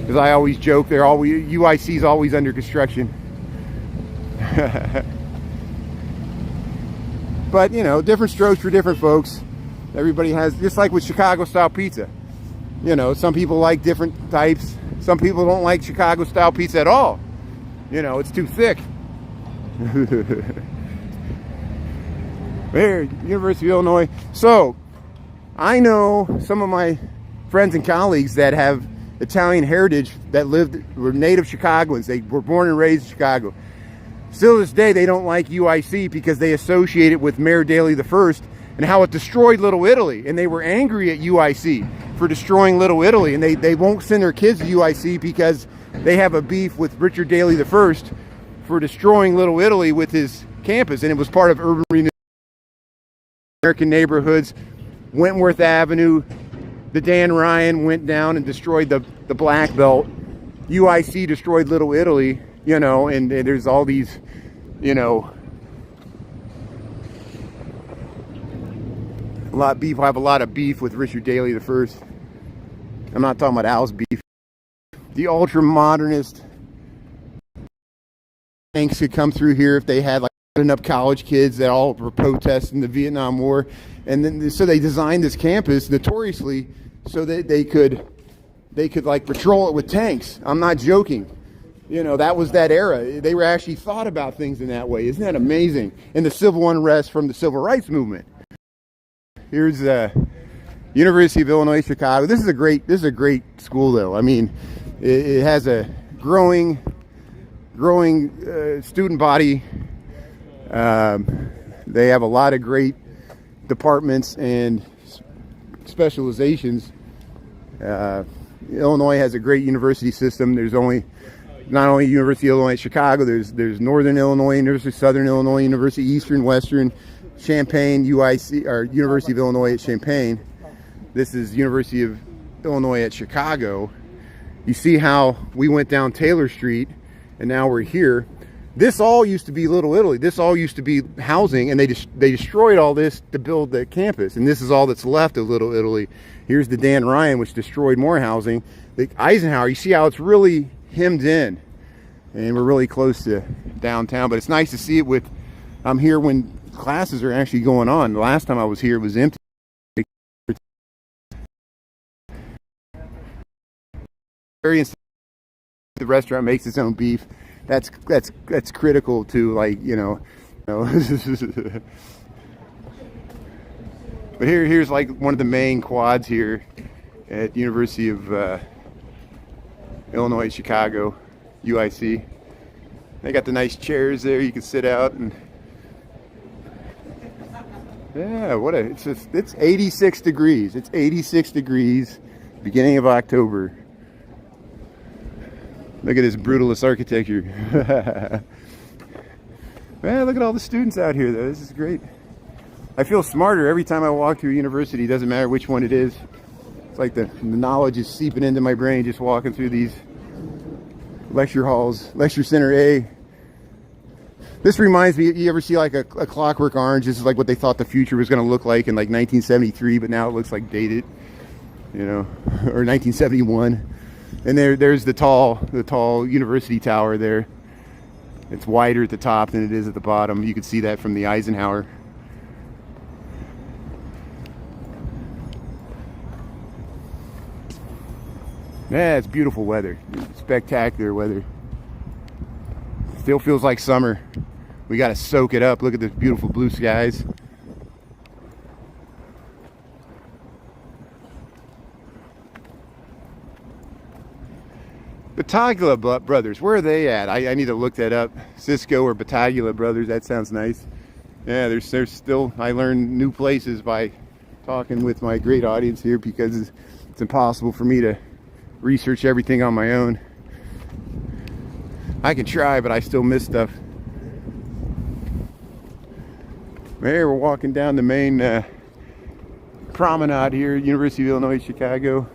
Speaker 1: Because I always joke, UIC's always under construction. But, you know, different strokes for different folks. Everybody has, just like with Chicago style pizza. You know, some people like different types. Some people don't like Chicago style pizza at all. You know, it's too thick. There, University of Illinois. So, I know some of my friends and colleagues that have Italian heritage that were native Chicagoans. They were born and raised in Chicago. Still to this day, they don't like UIC because they associate it with Mayor Daley I and how it destroyed Little Italy. And they were angry at UIC for destroying Little Italy. And they won't send their kids to UIC because they have a beef with Richard Daley I for destroying Little Italy with his campus. And it was part of urban renewal. American neighborhoods, Wentworth Avenue, the Dan Ryan went down and destroyed the Black Belt. UIC destroyed Little Italy, you know, and there's all these, you know, I have a lot of beef with Richard Daley I. I'm not talking about Al's Beef. The ultra modernist tanks could come through here if they had like enough college kids that all were protesting the Vietnam War, and then so they designed this campus notoriously so that they could like patrol it with tanks. I'm not joking. You know, that was that era. They were actually thought about things in that way. Isn't that amazing? And the civil unrest from the civil rights movement. Here's University of Illinois, Chicago. This is a great school, though. I mean, it has a growing student body. They have a lot of great departments and specializations. Illinois has a great university system. There's only not only University of Illinois at Chicago, there's Northern Illinois, University of Southern Illinois, University Eastern, Western, Champaign, UIC, or University of Illinois at Champaign. This is University of Illinois at Chicago. You see how we went down Taylor Street and now we're here. This all used to be Little Italy. This all used to be housing, and they destroyed all this to build the campus, and this is all that's left of Little Italy. Here's the Dan Ryan, which destroyed more housing. The Eisenhower, you see how it's really hemmed in, and we're really close to downtown, but it's nice to see it with, I'm here when classes are actually going on. The last time I was here, it was empty. The restaurant makes its own beef. That's critical to, like, you know. But here's like one of the main quads here at University of Illinois Chicago, UIC. They got the nice chairs there you can sit out, and yeah, it's 86 degrees. It's 86 degrees, beginning of October. Look at this brutalist architecture. Man, look at all the students out here, though. This is great. I feel smarter every time I walk through a university. It doesn't matter which one it is. It's like the knowledge is seeping into my brain just walking through these lecture halls. Lecture Center A. This reminds me, you ever see like a Clockwork Orange? This is like what they thought the future was going to look like in like 1973, but now it looks like dated, you know, or 1971. And there's the tall university tower there. It's wider at the top than it is at the bottom. You can see that from the Eisenhower. Yeah, it's beautiful weather. Spectacular weather. Still feels like summer. We got to soak it up. Look at this beautiful blue skies. Battaglia Brothers, where are they at? I need to look that up. Cisco or Battaglia Brothers, that sounds nice. Yeah, there's still, I learn new places by talking with my great audience here, because it's impossible for me to research everything on my own. I can try, but I still miss stuff. There, we're walking down the main promenade here at University of Illinois Chicago.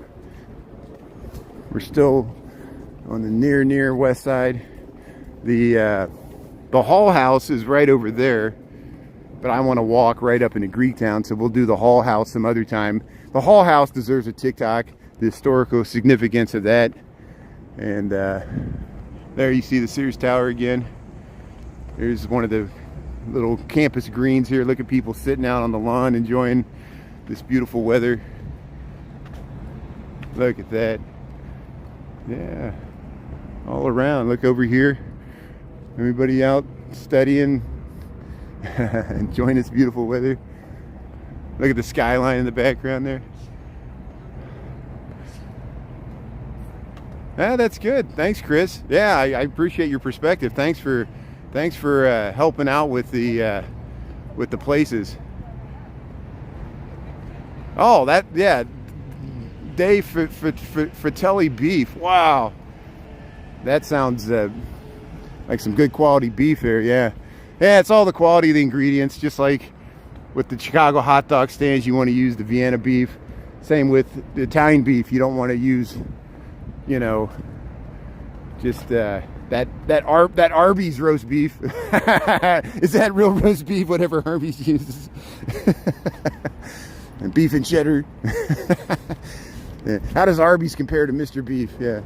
Speaker 1: We're still on the near west side. The Hall House is right over there, but I want to walk right up into Greektown, so we'll do the Hall House some other time. The Hall House deserves a TikTok, the historical significance of that. And there you see the Sears Tower again. There's one of the little campus greens here. Look at people sitting out on the lawn enjoying this beautiful weather. Look at that. Yeah, all around. Look over here. Everybody out studying, enjoying this beautiful weather. Look at the skyline in the background there. Ah, that's good. Thanks, Chris. Yeah, I appreciate your perspective. Thanks for helping out with the places. Oh, that, yeah, Dave Fratelli beef. Wow, that sounds like some good quality beef there. Yeah, it's all the quality of the ingredients. Just like with the Chicago hot dog stands, you want to use the Vienna beef. Same with the Italian beef. You don't want to use, you know, just that Arby's roast beef. Is that real roast beef? Whatever Arby's uses. And beef and cheddar. Yeah. How does Arby's compare to Mr. Beef? Yeah.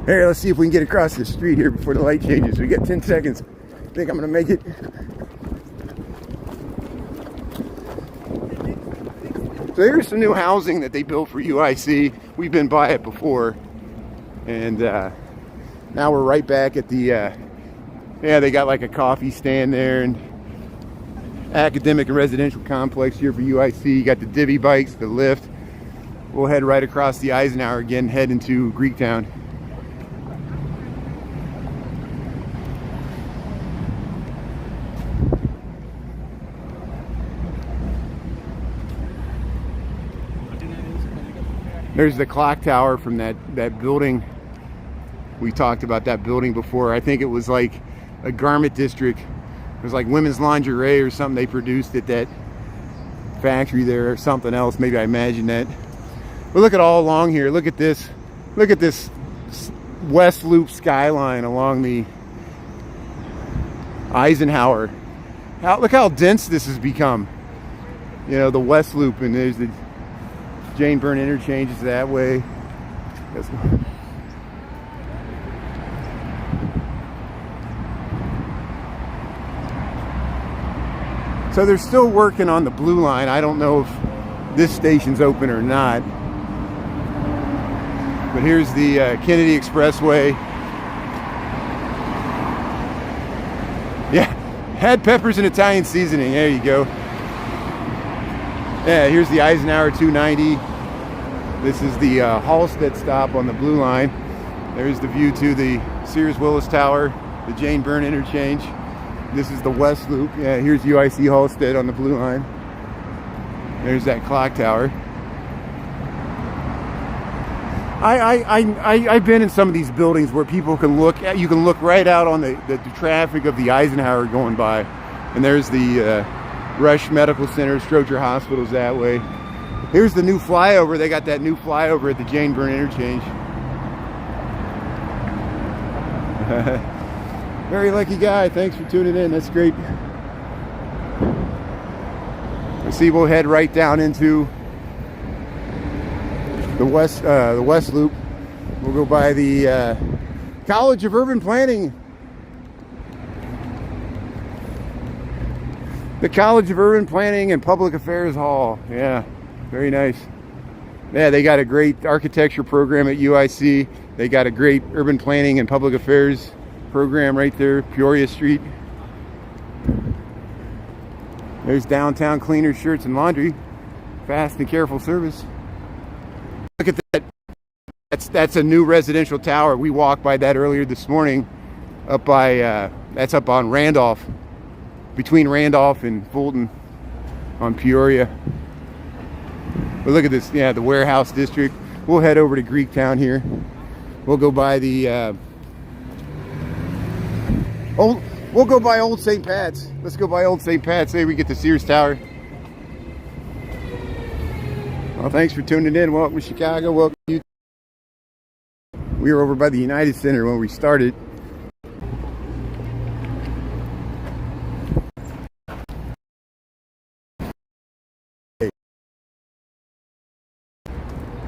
Speaker 1: Here, let's see if we can get across the street here before the light changes. We got 10 seconds. I think I'm gonna make it. So here's some new housing that they built for UIC. We've been by it before, and now we're right back at the yeah, they got like a coffee stand there, and academic and residential complex here for UIC. You got the divvy bikes, the lift. We'll head right across the Eisenhower again, head into Greektown. There's the clock tower from that building. We talked about that building before. I think it was like a garment district. It was like women's lingerie or something they produced at that factory there, or something else. Maybe I imagined that. But look at all along here. Look at this. Look at this West Loop skyline along the Eisenhower. Look how dense this has become. You know, the West Loop, and there's the Jane Byrne interchange is that way. So they're still working on the blue line. I don't know if this station's open or not. But here's the Kennedy Expressway. Yeah, had peppers and Italian seasoning. There you go. Yeah, here's the Eisenhower 290. This is the Halstead stop on the blue line. There's the view to the Sears Willis Tower, the Jane Byrne interchange. This is the West Loop. Yeah, here's UIC Halstead on the blue line. There's that clock tower. I've been in some of these buildings where people can look at, you can look right out on the traffic of the Eisenhower going by. And there's the Rush Medical Center, Stroger Hospital's that way. Here's the new flyover. They got that new flyover at the Jane Byrne interchange. Very lucky guy. Thanks for tuning in. That's great. Let's see, we'll head right down into the West Loop. We'll go by the College of Urban Planning. The College of Urban Planning and Public Affairs Hall. Yeah, very nice. Yeah, they got a great architecture program at UIC. They got a great urban planning and public affairs program right there, Peoria Street. There's Downtown Cleaners, Shirts and Laundry. Fast and careful service. Look at that. That's a new residential tower. We walked by that earlier this morning. Up by that's up on Randolph, between Randolph and Fulton on Peoria. But look at this. Yeah, the warehouse district. We'll head over to Greektown here. We'll go by the we'll go by Old St. Pat's. Let's go by Old St. Pat's. Hey, we get the Sears Tower. Well, thanks for tuning in. Welcome to Chicago. Welcome to you. We were over by the United Center when we started.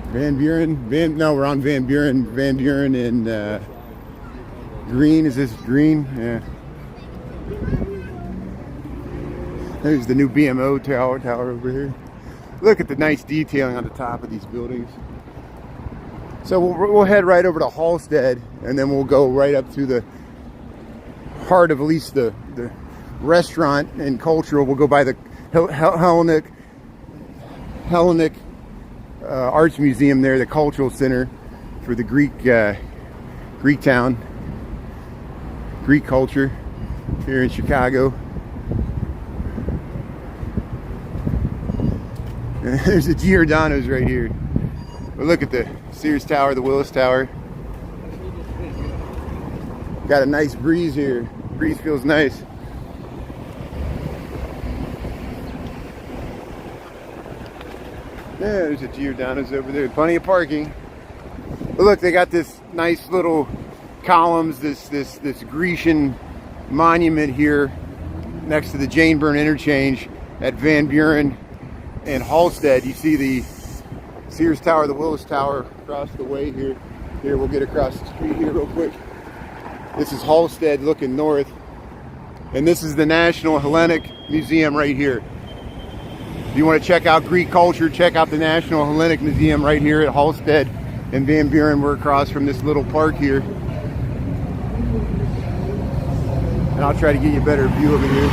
Speaker 1: Van Buren. No, we're on Van Buren. Van Buren and Green. Is this Green? Yeah. There's the new BMO tower over here. Look at the nice detailing on the top of these buildings. So we'll head right over to Halstead, and then we'll go right up to the heart of at least the restaurant and cultural. We'll go by the Hellenic Arts Museum there, the cultural center for the Greektown, Greek culture here in Chicago. And there's the Giordano's right here. But look at the Sears Tower, the Willis Tower. Got a nice breeze here. Breeze feels nice. Yeah, there's a Giordano's over there. Plenty of parking. But look, they got this nice little columns, this Grecian monument here next to the Jane Byrne interchange at Van Buren and Halstead. You see the Sears Tower, the Willis Tower across the way here. Here, we'll get across the street here real quick. This is Halstead looking north. And this is the National Hellenic Museum right here. If you want to check out Greek culture, check out the National Hellenic Museum right here at Halstead and Van Buren. We're across from this little park here. And I'll try to get you a better view of it here.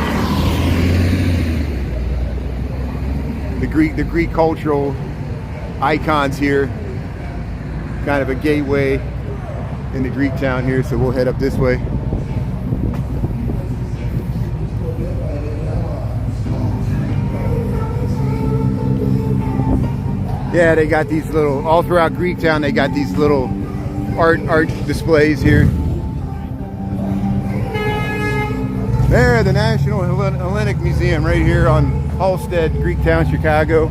Speaker 1: The Greek cultural icons here, kind of a gateway into Greektown here, so we'll head up this way. Yeah, they got these little, all throughout Greektown, they got these little art displays here. There, the National Hellenic Museum right here on Halstead, Greektown, Chicago.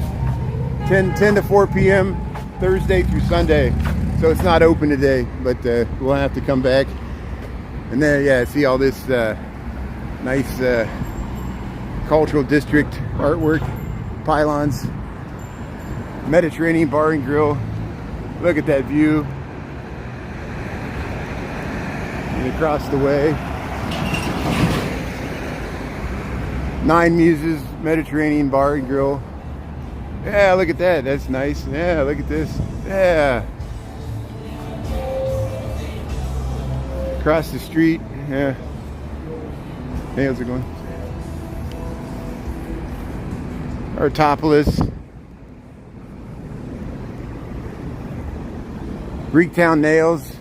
Speaker 1: 10 to 4 p.m. Thursday through Sunday. So it's not open today, but we'll have to come back. And then, yeah, see all this nice cultural district artwork, pylons, Mediterranean Bar and Grill. Look at that view. And across the way, Nine Muses Mediterranean Bar and Grill. Yeah, look at that. That's nice. Yeah, look at this. Yeah. Across the street. Yeah. Hey, how's it going? Artopolis. Greektown Nails.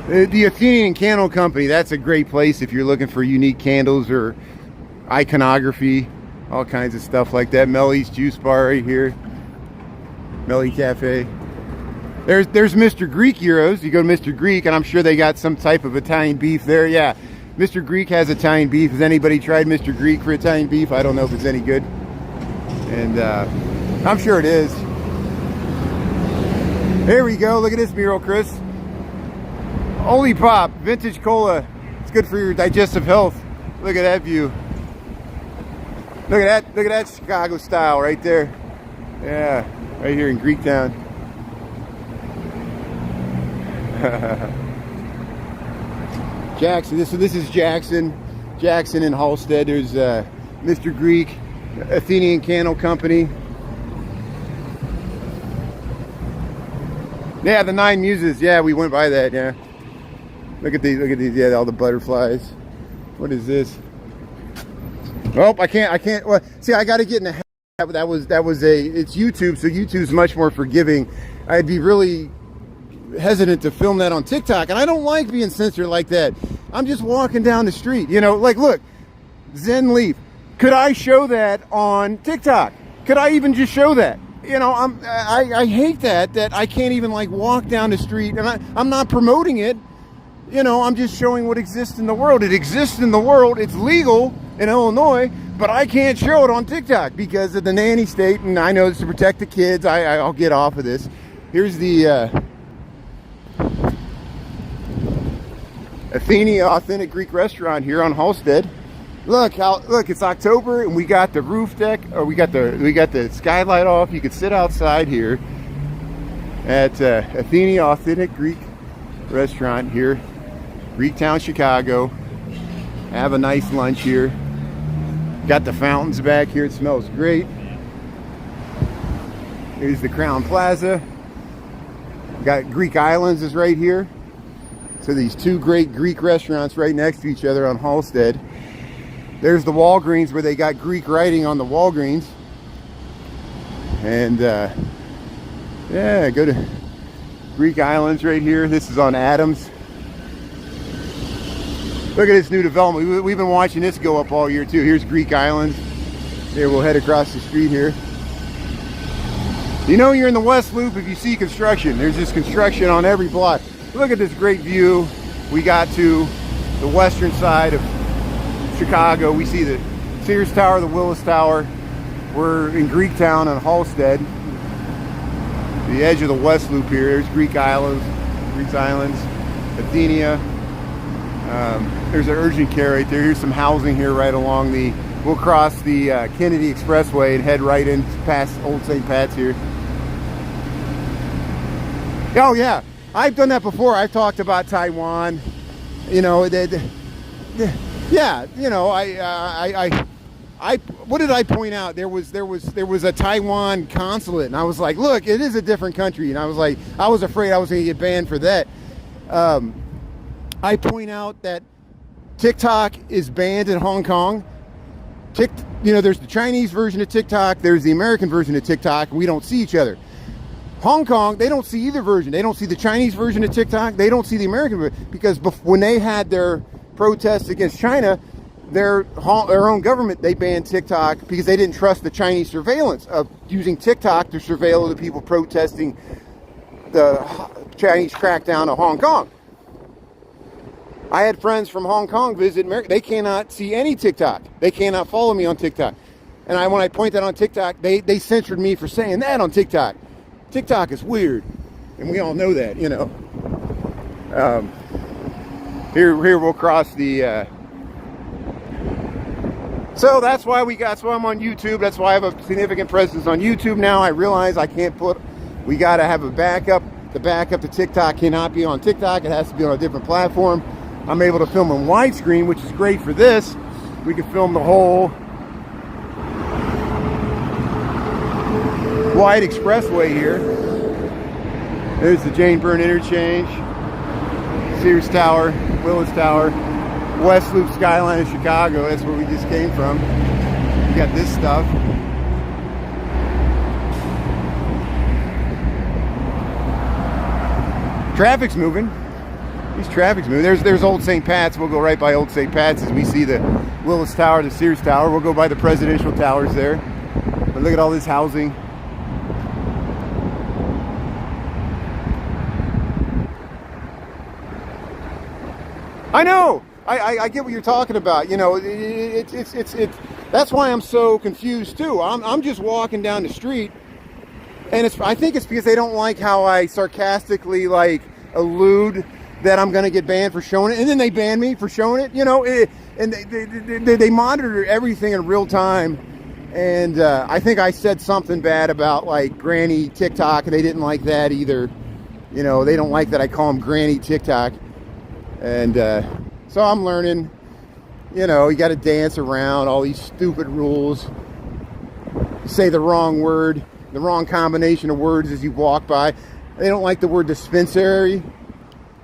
Speaker 1: The Athenian Candle Company. That's a great place if you're looking for unique candles or iconography. All kinds of stuff like that. Melly's Juice Bar right here. Melly Cafe. There's Mr. Greek Euros. You go to Mr. Greek, and I'm sure they got some type of Italian beef there. Yeah, Mr. Greek has Italian beef. Has anybody tried Mr. Greek for Italian beef? I don't know if it's any good. And I'm sure it is. There we go. Look at this mural, Chris. Holy Pop, vintage cola. It's good for your digestive health. Look at that view. Look at that Chicago style right there. Yeah, right here in Greektown. Jackson, this is Jackson in Halstead. There's Mr. Greek, Athenian Candle Company. Yeah, the Nine Muses. Yeah, we went by that. Yeah. Look at these. Yeah, all the butterflies. What is this? Oh, I can't. Well, see, I got to get in the habit. It's YouTube, so YouTube's much more forgiving. I'd be really hesitant to film that on TikTok, and I don't like being censored like that. I'm just walking down the street, you know, like, look, Zen Leaf. Could I show that on TikTok? Could I even just show that? You know, I hate that I can't even like walk down the street, and I'm not promoting it. You know, I'm just showing what exists in the world. It exists in the world. It's legal in Illinois, but I can't show it on TikTok because of the nanny state, and I know it's to protect the kids. I'll get off of this. Here's the Athenia Authentic Greek Restaurant here on Halstead. Look, it's October, and we got the roof deck, or we got the skylight off. You can sit outside here at Athenia Authentic Greek Restaurant here, Greektown, Chicago. Have a nice lunch here. Got the fountains back here. It smells great. Here's the Crown Plaza. Got Greek Islands is right here. So these two great Greek restaurants right next to each other on Halstead. There's the Walgreens where they got Greek writing on the Walgreens. And yeah, go to Greek Islands right here. This is on Adams. Look at this new development. We've been watching this go up all year too. Here's Greek Islands. Here, we'll head across the street here. You know you're in the West Loop if you see construction. There's just construction on every block. Look at this great view. We got to the western side of Chicago. We see the Sears Tower, the Willis Tower. We're in Greektown on Halstead. The edge of the West Loop here. There's Greek Islands, Athenia. There's an urgent care right there. Here's some housing here right along the, we'll cross the Kennedy Expressway and head right in past Old St. Pat's here. Oh yeah, I've done that before. I've talked about Taiwan. You know, yeah, you know, what did I point out? There was a Taiwan consulate, and I was like, look, it is a different country, and I was afraid I was going to get banned for that. I point out that TikTok is banned in Hong Kong. You know, there's the Chinese version of TikTok, there's the American version of TikTok. We don't see each other. Hong Kong, they don't see either version. They don't see the Chinese version of TikTok. They don't see the American version, because when they had their protests against China, their own government, they banned TikTok because they didn't trust the Chinese surveillance of using TikTok to surveil the people protesting the Chinese crackdown of Hong Kong. I had friends from Hong Kong visit America. They cannot see any TikTok. They cannot follow me on TikTok. And when I point that on TikTok, they censored me for saying that on TikTok. TikTok is weird. And we all know that, you know. Here we'll cross the... So that's why I'm on YouTube. That's why I have a significant presence on YouTube now. I realize we got to have a backup. The backup to TikTok cannot be on TikTok. It has to be on a different platform. I'm able to film in widescreen, which is great for this. We can film the whole wide expressway here. There's the Jane Byrne interchange, Sears Tower, Willis Tower, West Loop skyline of Chicago. That's where we just came from. You got this stuff. Traffic's moving. Traffic's moving. There's Old St. Pat's. We'll go right by Old St. Pat's as we see the Willis Tower, the Sears Tower. We'll go by the presidential towers there. But look at all this housing. I know. I get what you're talking about. You know, it's that's why I'm so confused too. I'm just walking down the street, and I think it's because they don't like how I sarcastically like allude that I'm going to get banned for showing it, and then they ban me for showing it. You know, and they monitor everything in real time. And I think I said something bad about like Granny TikTok, and they didn't like that either. You know, they don't like that I call them Granny TikTok. And so I'm learning, you know, you got to dance around all these stupid rules. Say the wrong word, the wrong combination of words as you walk by. They don't like the word dispensary.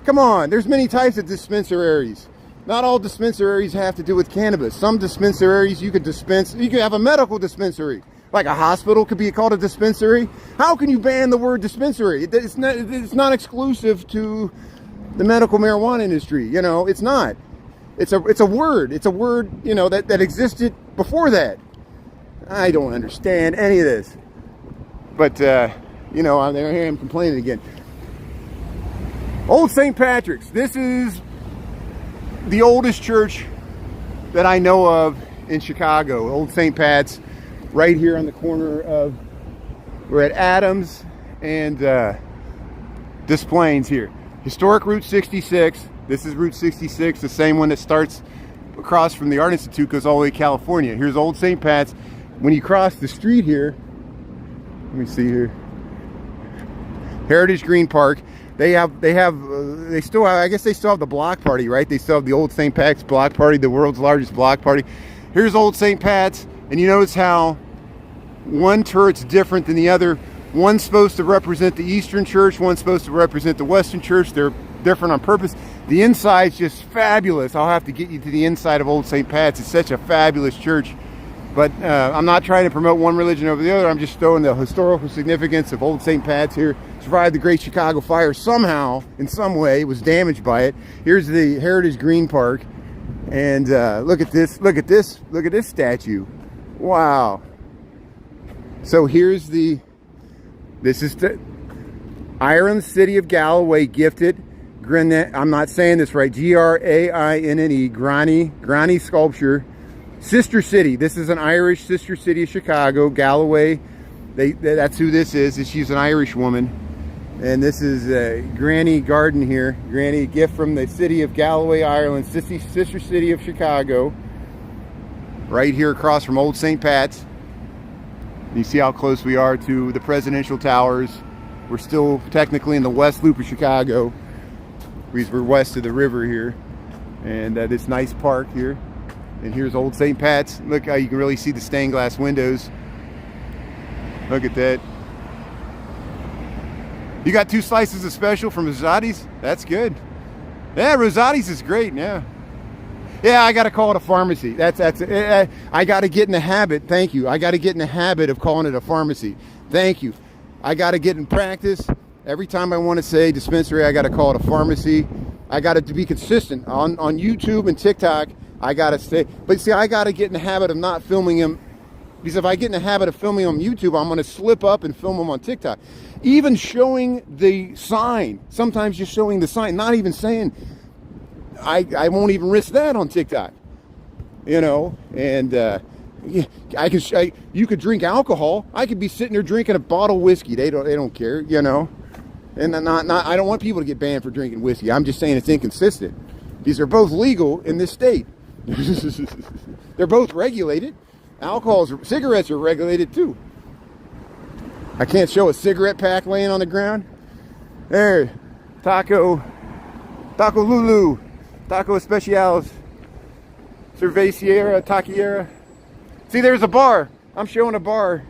Speaker 1: Come on, there's many types of dispensaries. Not all dispensaries have to do with cannabis. Some dispensaries you could have a medical dispensary. Like a hospital could be called a dispensary. How can you ban the word dispensary? It's not exclusive to the medical marijuana industry. You know, it's not. It's a word. It's a word, you know, that existed before that. I don't understand any of this. But, you know, here I am complaining again. Old St. Patrick's. This is the oldest church that I know of in Chicago. Old St. Pat's, right here on the corner of, we're at Adams and Des Plaines here. Historic Route 66. This is Route 66, the same one that starts across from the Art Institute, goes all the way to California. Here's Old St. Pat's. When you cross the street here, let me see here. Heritage Green Park. They still have, I guess they still have the block party, right? They still have the Old St. Pat's block party, the world's largest block party. Here's Old St. Pat's, and you notice how one turret's different than the other. One's supposed to represent the Eastern Church, one's supposed to represent the Western Church. They're different on purpose. The inside's just fabulous. I'll have to get you to the inside of Old St. Pat's. It's such a fabulous church. But I'm not trying to promote one religion over the other. I'm just showing the historical significance of Old St. Pat's here. Survived the Great Chicago Fire somehow, in some way, was damaged by it. Here's the Heritage Green Park. And look at this, look at this statue. Wow. So here's this is the Ireland City of Galloway gifted granite, I'm not saying this right, Grainne, Granny sculpture. Sister city. This is an Irish sister city of Chicago, Galloway. That's who this is. She's an Irish woman. And this is Granny Garden here. Granny, gift from the city of Galloway, Ireland, sister city of Chicago. Right here across from Old St. Pat's. You see how close we are to the presidential towers. We're still technically in the West Loop of Chicago. We're west of the river here. And this nice park here. And here's Old St. Pat's. Look how you can really see the stained glass windows. Look at that. You got 2 slices of special from Rosati's? That's good. Yeah, Rosati's is great, yeah. Yeah, I got to call it a pharmacy. I got to get in the habit, thank you. I got to get in the habit of calling it a pharmacy. Thank you. I got to get in practice. Every time I want to say dispensary, I got to call it a pharmacy. I got to be consistent. On YouTube and TikTok, I gotta stay. But see, I gotta get in the habit of not filming him, because if I get in the habit of filming on YouTube, I'm gonna slip up and film him on TikTok. Even showing the sign, sometimes just showing the sign, not even saying, I won't even risk that on TikTok. You know, and you could drink alcohol. I could be sitting there drinking a bottle of whiskey. They don't care, you know. And I don't want people to get banned for drinking whiskey. I'm just saying it's inconsistent. These are both legal in this state. They're both regulated. Cigarettes are regulated too. I can't show a cigarette pack laying on the ground. There, Taco Lulu, Taco Especiales, Cerveceria, Taquiera. See, there's a bar. I'm showing a bar.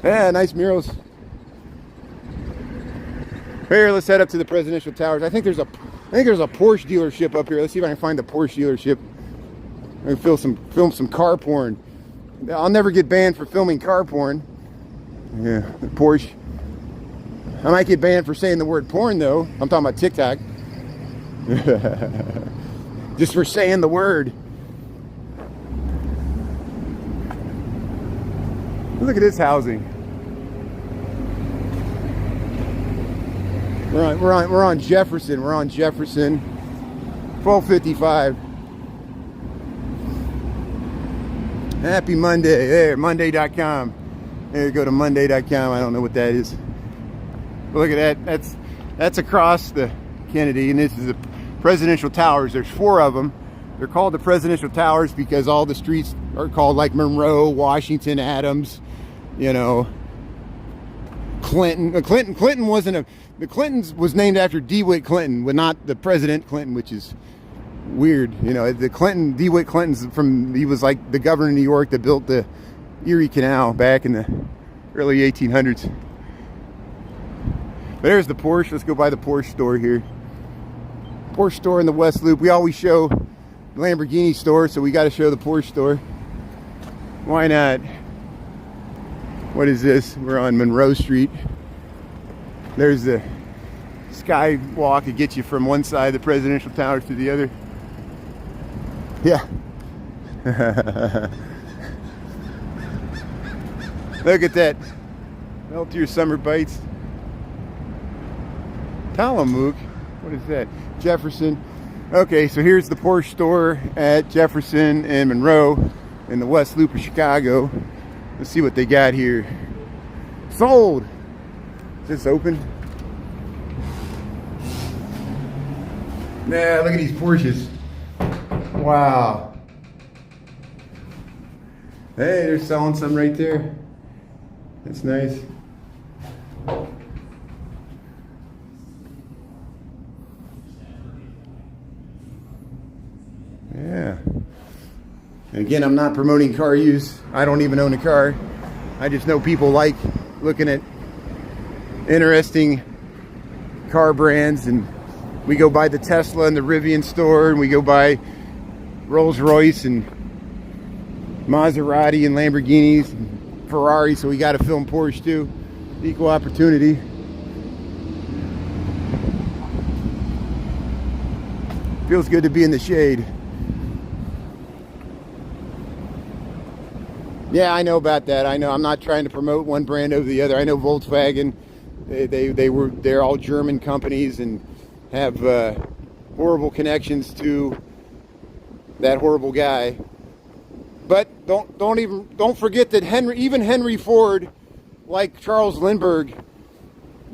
Speaker 1: Yeah, nice murals. Here, let's head up to the presidential towers. I think there's a Porsche dealership up here. Let's see if I can find the Porsche dealership. I can film some car porn. I'll never get banned for filming car porn. Yeah, the Porsche. I might get banned for saying the word porn though. I'm talking about TikTok. Just for saying the word. Look at this housing. We're on Jefferson. We're on Jefferson. 1255. Happy Monday. There, Monday.com. There, go to Monday.com. I don't know what that is. But look at that. That's across the Kennedy, and this is the presidential towers. There's 4 of them. They're called the presidential towers because all the streets are called like Monroe, Washington, Adams, you know, Clinton. Clinton wasn't a... The Clintons was named after DeWitt Clinton, but not the President Clinton, which is weird. You know, DeWitt Clinton's he was like the governor of New York that built the Erie Canal back in the early 1800s. But there's the Porsche. Let's go by the Porsche store here. Porsche store in the West Loop. We always show the Lamborghini store, so we got to show the Porsche store. Why not? What is this? We're on Monroe Street. There's the skywalk to get you from one side of the presidential towers to the other. Yeah. Look at that. Melt your summer bites. Tillamook. What is that? Jefferson. Okay, so here's the Porsche store at Jefferson and Monroe in the West Loop of Chicago. Let's see what they got here. Sold. Is this open? Nah, look at these Porsches. Wow. Hey, they're selling some right there. That's nice. Yeah. Again, I'm not promoting car use. I don't even own a car. I just know people like looking at interesting car brands, and we go by the Tesla and the Rivian store, and we go by Rolls Royce and Maserati and Lamborghinis and Ferrari, so we got to film Porsche too. Equal opportunity. Feels good to be in the shade. Yeah, I know about that. I know. I'm not trying to promote one brand over the other. I know Volkswagen. They're all German companies and have horrible connections to that horrible guy. But don't forget that Henry Ford, like Charles Lindbergh,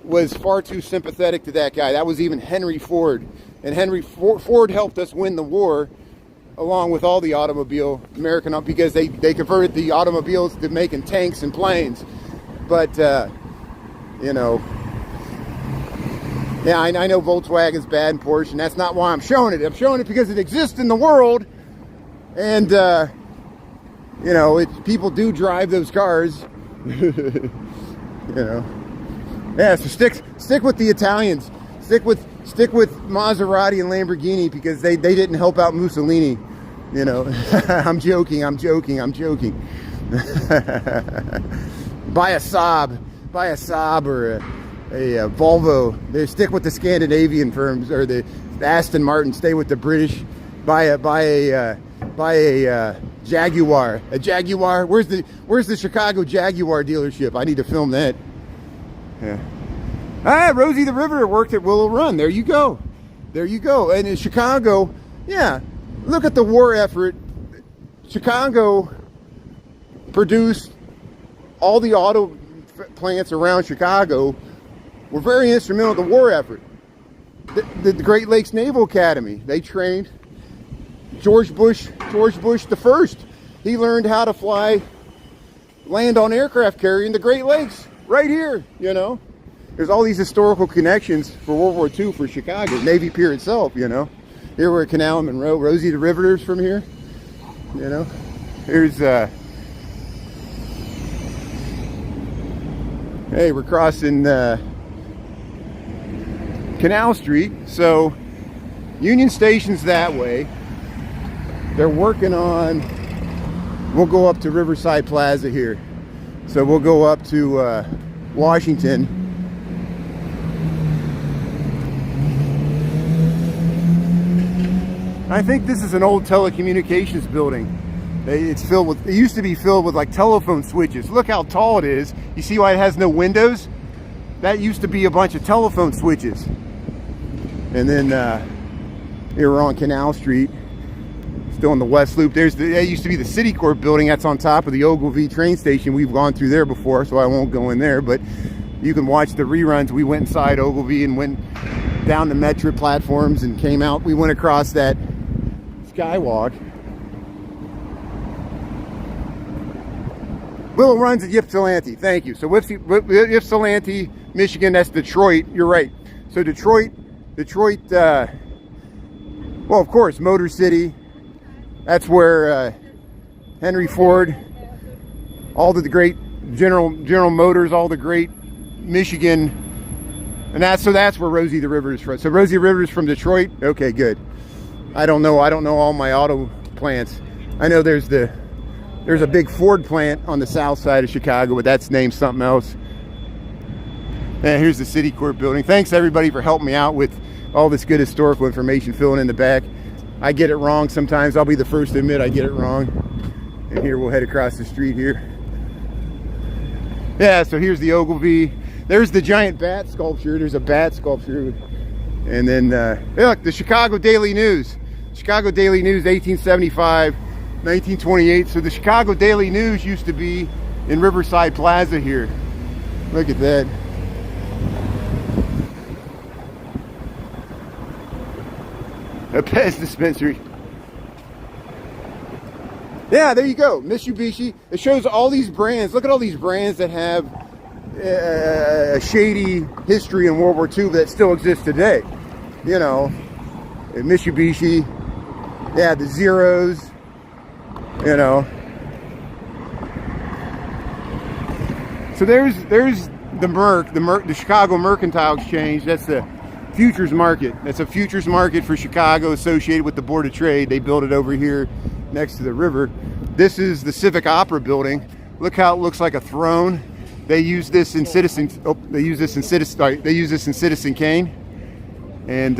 Speaker 1: was far too sympathetic to that guy. That was even Henry Ford, and Henry Ford helped us win the war, along with all the American, because they converted the automobiles to making tanks and planes. But you know, yeah, I know Volkswagen's bad and Porsche, and that's not why I'm showing it. I'm showing it because it exists in the world, and you know, people do drive those cars. You know, yeah. So stick with the Italians. Stick with Maserati and Lamborghini, because they didn't help out Mussolini. You know, I'm joking. Buy a Saab or a Volvo. They stick with the Scandinavian firms, or the Aston Martin, stay with the British, buy a Jaguar. A Jaguar. Where's the Chicago Jaguar dealership? I need to film that. Yeah. Ah, Rosie the Riveter worked at Willow Run. There you go. There you go. And in Chicago, yeah, look at the war effort. Chicago produced all the auto plants around Chicago were very instrumental in the war effort. The Great Lakes Naval Academy, they trained George Bush the First. He learned how to land on aircraft carrier in the Great Lakes, right here, you know. There's all these historical connections for World War II for Chicago, Navy Pier itself, you know. Here we're at Canal and Monroe, Rosie the Riveter's from here, you know. Here's, hey, we're crossing Canal Street, so Union Station's that way. They're working on, we'll go up to Riverside Plaza here. So we'll go up to Washington. I think this is an old telecommunications building. It's filled with, it used to be filled with like telephone switches. Look how tall it is. You see why it has no windows? That used to be a bunch of telephone switches. And then here we're on Canal Street, still on the West Loop. That used to be the City Corp building. That's on top of the Ogilvie train station. We've gone through there before, so I won't go in there. But you can watch the reruns. We went inside Ogilvie and went down the Metro platforms and came out. We went across that skywalk. Willow Run's at Ypsilanti. Thank you. So Ypsilanti, Michigan, that's Detroit. You're right. So Detroit, well, of course, Motor City. That's where Henry Ford, all the great General Motors, all the great Michigan, and that's where Rosie the Riveter is from. So Rosie the Riveter is from Detroit. Okay, good. I don't know all my auto plants. I know there's a big Ford plant on the south side of Chicago, but that's named something else. And here's the City Corp building. Thanks everybody for helping me out with all this good historical information filling in the back. I get it wrong sometimes. I'll be the first to admit I get it wrong. And here we'll head across the street here. Yeah, so here's the Ogilvie. There's the giant bat sculpture. There's a bat sculpture. And then, look, the Chicago Daily News. Chicago Daily News, 1875, 1928. So the Chicago Daily News used to be in Riverside Plaza here. Look at that. A Pez dispensary. Yeah, there you go. Mitsubishi. It shows all these brands. Look at all these brands that have a shady history in World War II that still exists today. You know, Mitsubishi. Yeah, the Zeros. You know. So there's the Merc, the Chicago Mercantile Exchange. That's the futures market. That's a futures market for Chicago associated with the Board of Trade. They built it over here next to the river. This is the Civic Opera building. Look how it looks like a throne. They use this in Citizen Kane. And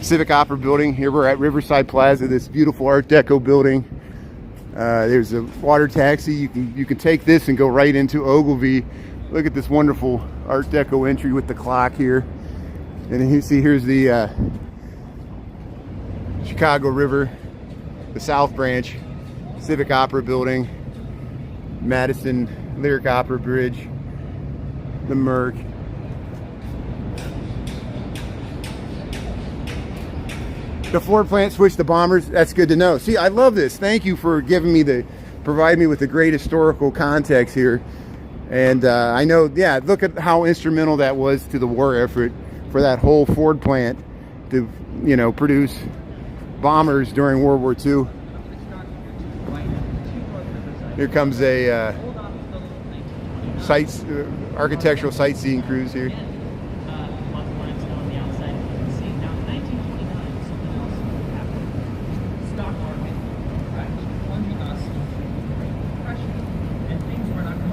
Speaker 1: Civic Opera building. Here we're at Riverside Plaza, this beautiful Art Deco building. There's a water taxi. You can take this and go right into Ogilvie. Look at this wonderful Art Deco entry with the clock here. And you see here's the Chicago River, the South Branch, Civic Opera building, Madison Lyric Opera Bridge, the Merc. The Ford plant switched the bombers. That's good to know. See, I love this. Thank you for providing me with the great historical context here. And I know, yeah, look at how instrumental that was to the war effort for that whole Ford plant to, you know, produce bombers during World War II. Here comes a architectural sightseeing cruise here.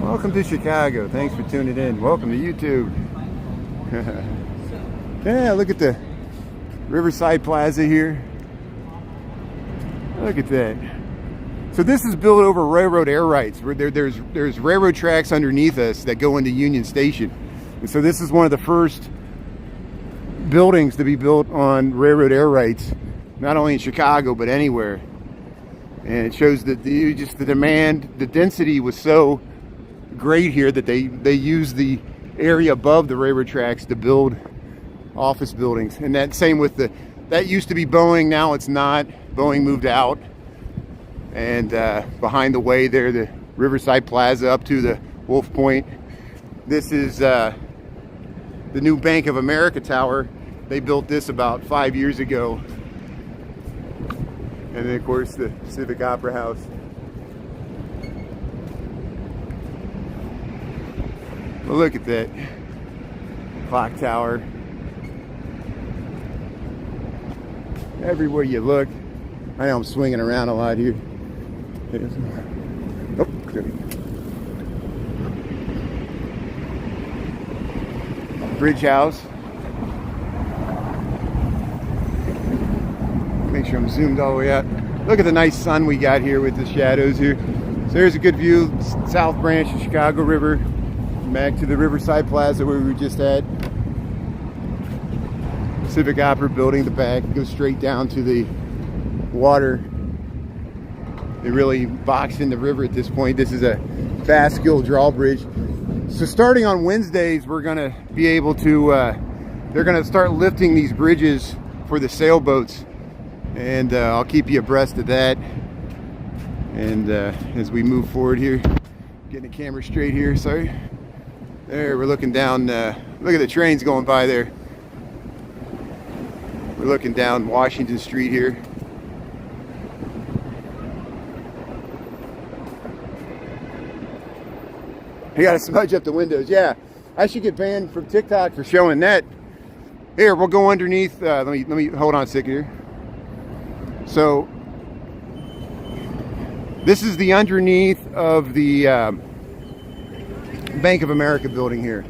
Speaker 1: Welcome to Chicago. Thanks for tuning in. Welcome to YouTube. Yeah, look at Riverside Plaza here. Look at that. So this is built over railroad air rights. There's railroad tracks underneath us that go into Union Station. And so this is one of the first buildings to be built on railroad air rights, not only in Chicago, but anywhere. And it shows that the demand, the density was so great here that they used the area above the railroad tracks to build office buildings. And that same with that used to be Boeing, now it's not. Boeing moved out. And behind the way there, the Riverside Plaza up to the Wolf Point. This is the new Bank of America Tower. They built this about 5 years ago. And then of course the Civic Opera House. Well, look at that clock tower. Everywhere you look. I know I'm swinging around a lot here. Oh, Bridge House. Make sure I'm zoomed all the way out. Look at the nice sun we got here with the shadows here. So there's a good view, South Branch of Chicago River. Back to the Riverside Plaza where we were just at. Civic Opera building, the back, goes straight down to the water. They really boxed in the river at this point. This is a Basquill drawbridge. So starting on Wednesdays, we're gonna be able to, they're gonna start lifting these bridges for the sailboats. And I'll keep you abreast of that. And as we move forward here, getting the camera straight here, sorry. There, we're looking down, look at the trains going by there. We're looking down Washington Street here. I gotta smudge up the windows. Yeah, I should get banned from TikTok for showing that. Here, we'll go underneath. Let me hold on a second here. So this is the underneath of the Bank of America building here.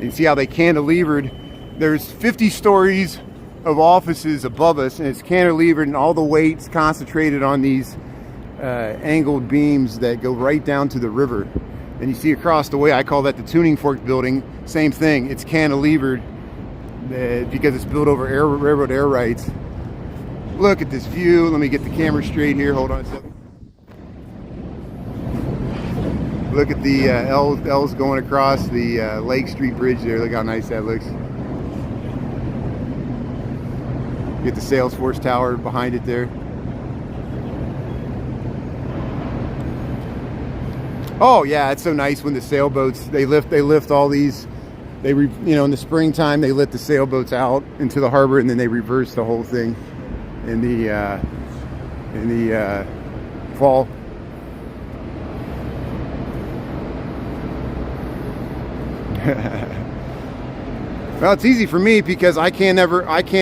Speaker 1: You see how they cantilevered. There's 50 stories of offices above us, and it's cantilevered, and all the weight's concentrated on these angled beams that go right down to the river. And you see across the way, I call that the Tuning Fork building. Same thing, it's cantilevered because it's built over railroad air rights. Look at this view. Let me get the camera straight here. Hold on a second. Look at the L's going across the Lake Street Bridge there. Look how nice that looks. Get the Salesforce Tower behind it there. Oh yeah, it's so nice when the sailboats they lift all these. You know, in the springtime they let the sailboats out into the harbor, and then they reverse the whole thing in the fall. Well, it's easy for me because I can't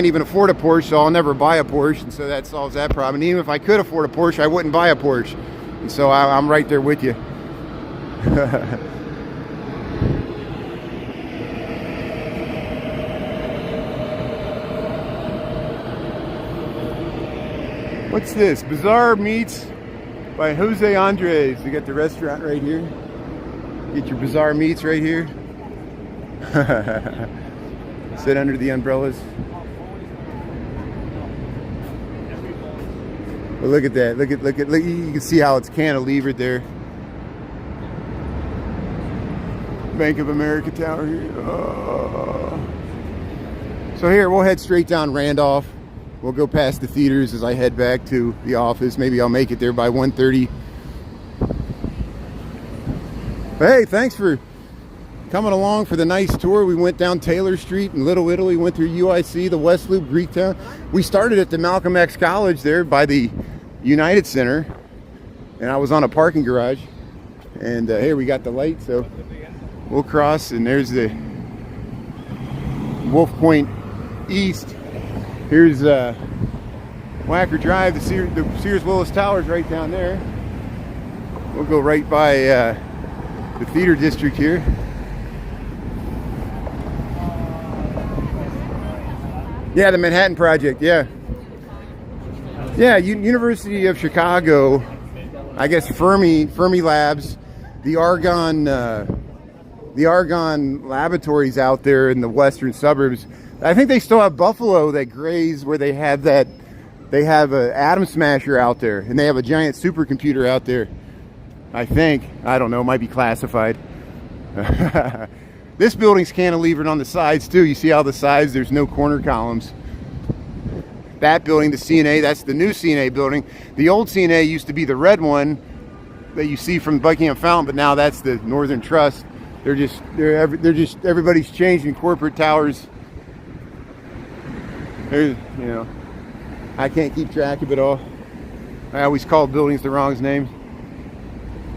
Speaker 1: even afford a Porsche, so I'll never buy a Porsche, and so that solves that problem. And even if I could afford a Porsche, I wouldn't buy a Porsche, and so I'm right there with you. What's this? Bizarre Meats by Jose Andres. You got the restaurant right here. Get your Bizarre Meats right here. Sit under the umbrellas. But look at that. Look. You can see how it's cantilevered there. Bank of America Tower here. Oh. So here, we'll head straight down Randolph. We'll go past the theaters as I head back to the office. Maybe I'll make it there by 1:30. But hey, thanks for coming along for the nice tour. We went down Taylor Street in Little Italy, went through UIC, the West Loop, Greektown. We started at the Malcolm X College there by the United Center, and I was on a parking garage. And here we got the light, so we'll cross, and there's the Wolf Point East. Here's Wacker Drive, the Sears Willis Towers right down there. We'll go right by the theater district here. Yeah, the Manhattan Project. Yeah. Yeah, University of Chicago. I guess Fermi Labs, the Argonne laboratories out there in the western suburbs. I think they still have Buffalo that graze where they have that. They have an atom smasher out there, and they have a giant supercomputer out there. I think. I don't know. It might be classified. This building's cantilevered on the sides too. You see how the sides, there's no corner columns. That building, the CNA, that's the new CNA building. The old CNA used to be the red one that you see from Buckingham Fountain, but now that's the Northern Trust. They're just everybody's changing corporate towers. There's, you know, I can't keep track of it all. I always call buildings the wrong names.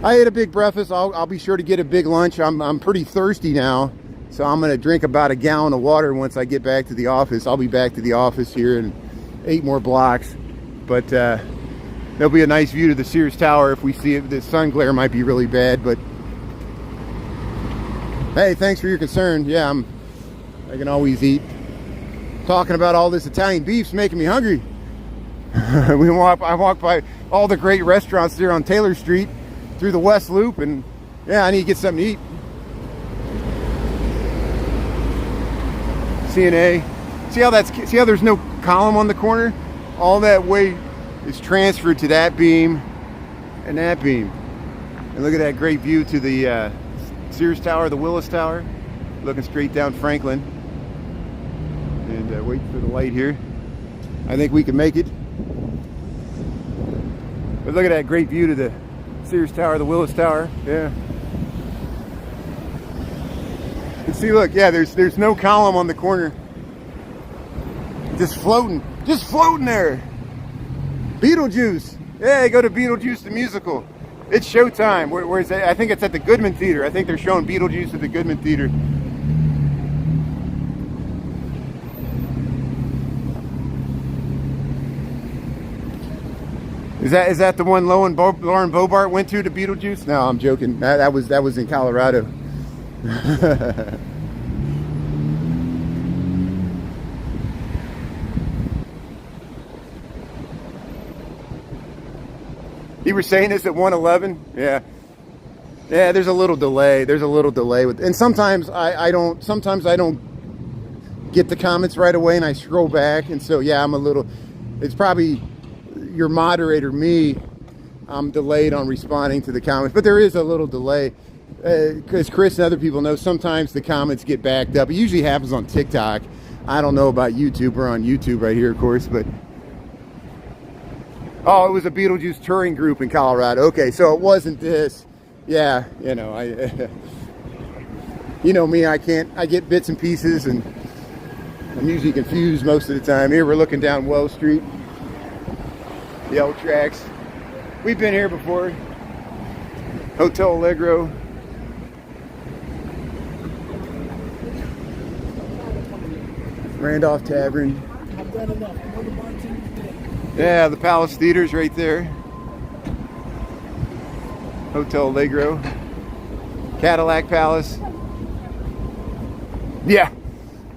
Speaker 1: I ate a big breakfast. I'll be sure to get a big lunch. I'm pretty thirsty now, so I'm gonna drink about a gallon of water once I get back to the office. I'll be back to the office here in 8 more blocks, but there'll be a nice view to the Sears Tower if we see it. The sun glare might be really bad, but hey, thanks for your concern. Yeah, I can always eat. Talking about all this Italian beef's making me hungry. I walked by all the great restaurants there on Taylor Street through the West Loop, and yeah, I need to get something to eat. CNA. See how there's no column on the corner? All that weight is transferred to that beam and that beam. And look at that great view to the Sears Tower, the Willis Tower, looking straight down Franklin. And wait for the light here. I think we can make it. But look at that great view to the Sears Tower, the Willis Tower. Yeah. And see, look, yeah, there's no column on the corner. Just floating there. Beetlejuice. Yeah, go to Beetlejuice the musical. It's showtime. Where's that? I think it's at the Goodman Theater. I think they're showing Beetlejuice at the Goodman Theater. Is that the one Lauren Bobart went to Beetlejuice? No, I'm joking. That was in Colorado. You were saying this at 111? Yeah. Yeah, there's a little delay. And sometimes I don't get the comments right away and I scroll back, and so yeah, it's probably your moderator, me. I'm delayed on responding to the comments, but there is a little delay. Because Chris and other people know, sometimes the comments get backed up. It usually happens on TikTok. I don't know about YouTube. We're on YouTube right here, of course, but oh, it was a Beetlejuice touring group in Colorado. Okay, so it wasn't this. Yeah, you know, you know me, I get bits and pieces, and I'm usually confused most of the time. Here we're looking down Wells Street, the L tracks. We've been here before. Hotel Allegro. Randolph Tavern. Yeah, the Palace Theater's right there. Hotel Allegro. Cadillac Palace. Yeah.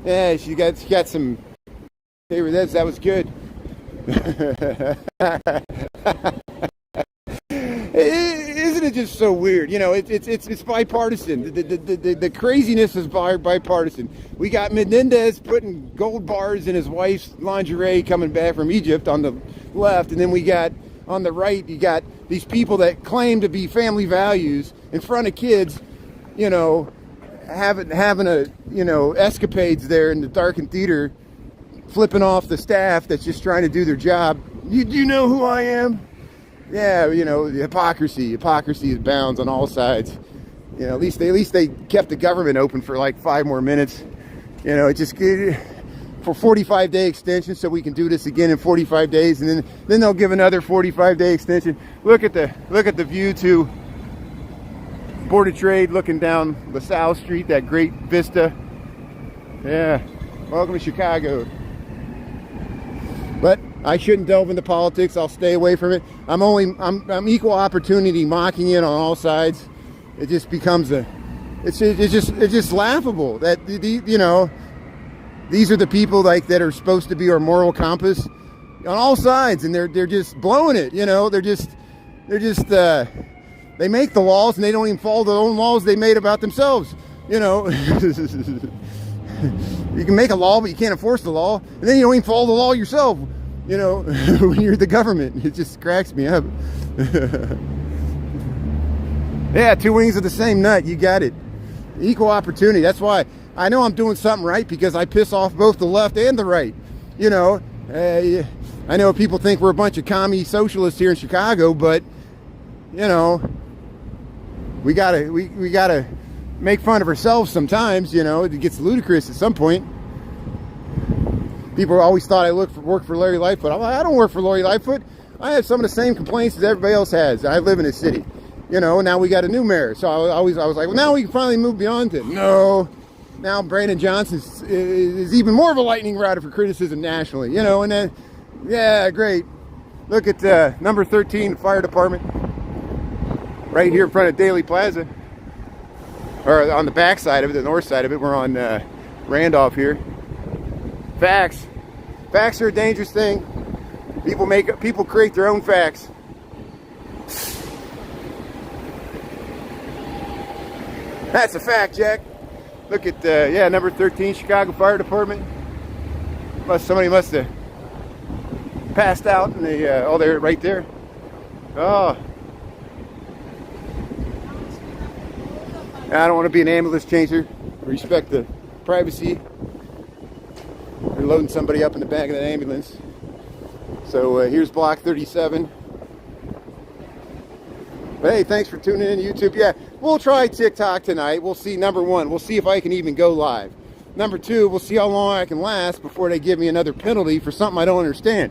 Speaker 1: Yeah, she got some favorites. That was good. Isn't it just so weird? You know, it's bipartisan. The craziness is bipartisan. We got Menendez putting gold bars in his wife's lingerie coming back from Egypt on the left, and then we got on the right, you got these people that claim to be family values in front of kids, you know, having a, you know, escapades there in the darkened theater, flipping off the staff that's just trying to do their job. You know who I am? Yeah, you know, the hypocrisy is bounds on all sides. You know, at least they kept the government open for like 5 more minutes. You know, it just for 45-day extension, so we can do this again in 45 days, and then they'll give another 45-day extension. Look at the view to Board of Trade, looking down LaSalle Street, that great vista. Yeah, welcome to Chicago. But I shouldn't delve into politics. I'll stay away from it. I'm equal opportunity mocking it on all sides. It just becomes it's just laughable that you know, these are the people like that are supposed to be our moral compass on all sides, and they're just blowing it. You know, they make the laws and they don't even follow their own laws they made about themselves. You know, you can make a law, but you can't enforce the law, and then you don't even follow the law yourself. You know, when you're the government, it just cracks me up. Yeah, two wings of the same nut. You got it. Equal opportunity. That's why I know I'm doing something right, because I piss off both the left and the right. You know, I know people think we're a bunch of commie socialists here in Chicago, but you know, we gotta make fun of ourselves sometimes. You know, it gets ludicrous at some point. People always thought I worked for Larry Lightfoot. I'm like, I don't work for Larry Lightfoot. I have some of the same complaints as everybody else has. I live in a city. You know, now we got a new mayor. So I was like, well, now we can finally move beyond it. No. Now Brandon Johnson is even more of a lightning rod for criticism nationally. You know, and then, yeah, great. Look at number 13, fire department. Right here in front of Daily Plaza. Or on the back side of it, the north side of it. We're on Randolph here. Facts. Facts are a dangerous thing. People create their own facts. That's a fact, Jack. Look at yeah, number 13, Chicago Fire Department. Somebody must have passed out in the oh, they're right there. Oh. I don't want to be an ambulance chaser. Respect the privacy. They're loading somebody up in the back of that ambulance. So here's block 37. But hey, thanks for tuning in to YouTube. Yeah, we'll try TikTok tonight. We'll see. Number one, we'll see if I can even go live. Number two, we'll see how long I can last before they give me another penalty for something I don't understand.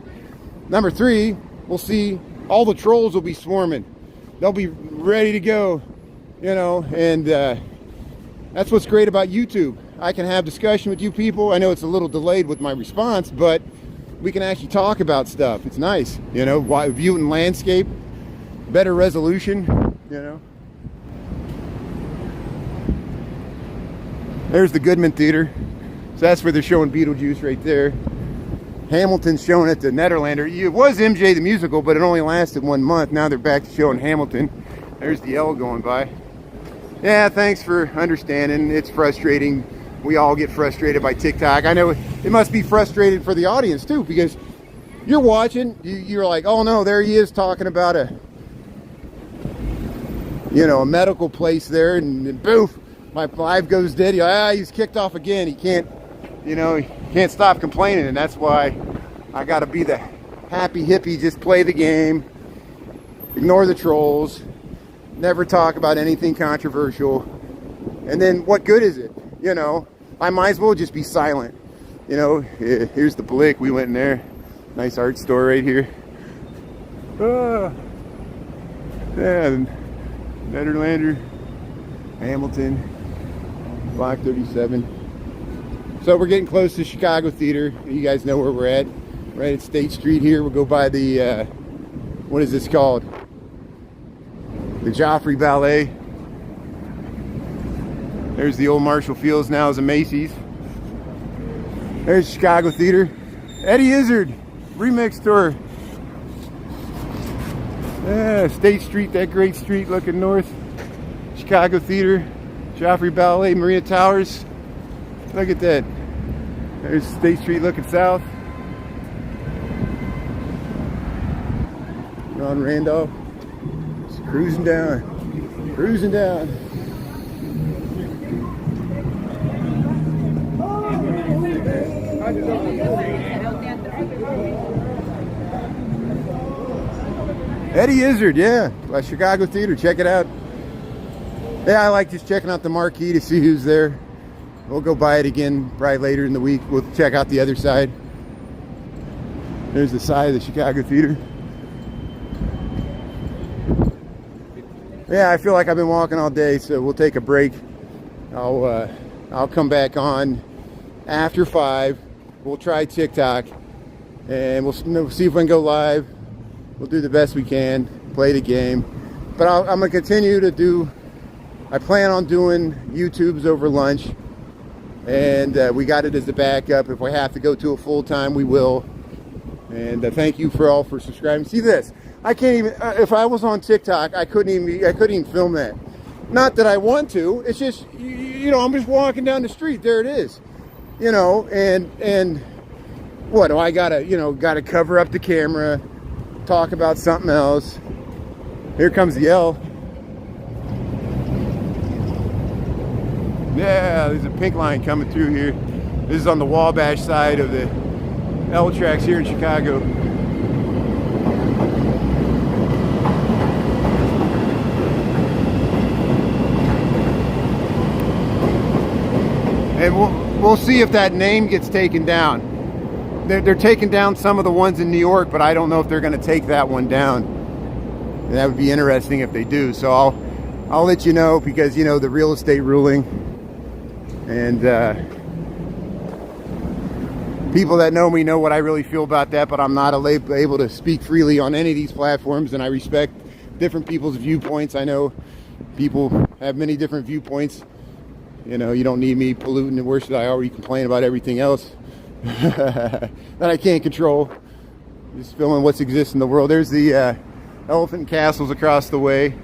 Speaker 1: Number three, we'll see. All the trolls will be swarming. They'll be ready to go, you know, and that's what's great about YouTube. I can have discussion with you people. I know it's a little delayed with my response, but we can actually talk about stuff. It's nice, you know, view it in landscape, better resolution, you know. There's the Goodman Theater. So that's where they're showing Beetlejuice right there. Hamilton's showing at the Nederlander. It was MJ the Musical, but it only lasted 1 month. Now they're back to showing Hamilton. There's the L going by. Yeah, thanks for understanding. It's frustrating. We all get frustrated by TikTok. I know it must be frustrating for the audience too, because you're watching, you're like, oh no, there he is talking about a medical place there, and boof, my live goes dead. He's kicked off again. He can't, he can't stop complaining, and that's why I got to be the happy hippie. Just play the game, ignore the trolls, never talk about anything controversial, and then what good is it? I might as well just be silent. Here's the Blick. We went in there. Nice art store right here. Yeah, Nederlander, Hamilton, block 37. So we're getting close to Chicago Theater. You guys know where we're at. Right at State Street here. We'll go by the, what is this called? The Joffrey Ballet. There's the old Marshall Fields, now as a Macy's. There's Chicago Theater. Eddie Izzard, remix tour. Yeah, State Street, that great street looking north. Chicago Theater, Joffrey Ballet, Marina Towers. Look at that. There's State Street looking south. We're on Randolph. Just cruising down. Cruising down. Eddie Izzard, yeah, by Chicago Theater. Check it out. Yeah, I like just checking out the marquee to see who's there. We'll go by it again probably later in the week. We'll check out the other side. There's the side of the Chicago Theater. Yeah, I feel like I've been walking all day, so we'll take a break. I'll come back on after 5. We'll try TikTok, and we'll see if we can go live. We'll do the best we can, play the game. But I'm going to continue to do, I plan on doing YouTubes over lunch. and we got it as a backup. If we have to go to a full-time, we will. And thank you for all for subscribing. See this? I can't even. If I was on TikTok, I couldn't even film that. Not that I want to. It's just you know, I'm just walking down the street. There it is. You know, and what do I gotta cover up the camera, talk about something else. Here comes the L. Yeah, there's a pink line coming through here. This is on the Wabash side of the L tracks here in Chicago. And we'll see if that name gets taken down. They're taking down some of the ones in New York, but I don't know if they're going to take that one down. And that would be interesting if they do. So I'll let you know, because you know the real estate ruling, and people that know me know what I really feel about that. But I'm not able to speak freely on any of these platforms, and I respect different people's viewpoints. I know people have many different viewpoints. You know, you don't need me polluting, and where should I already complain about everything else that I can't control. Just filming what's exists in the world. There's the elephant castles across the way,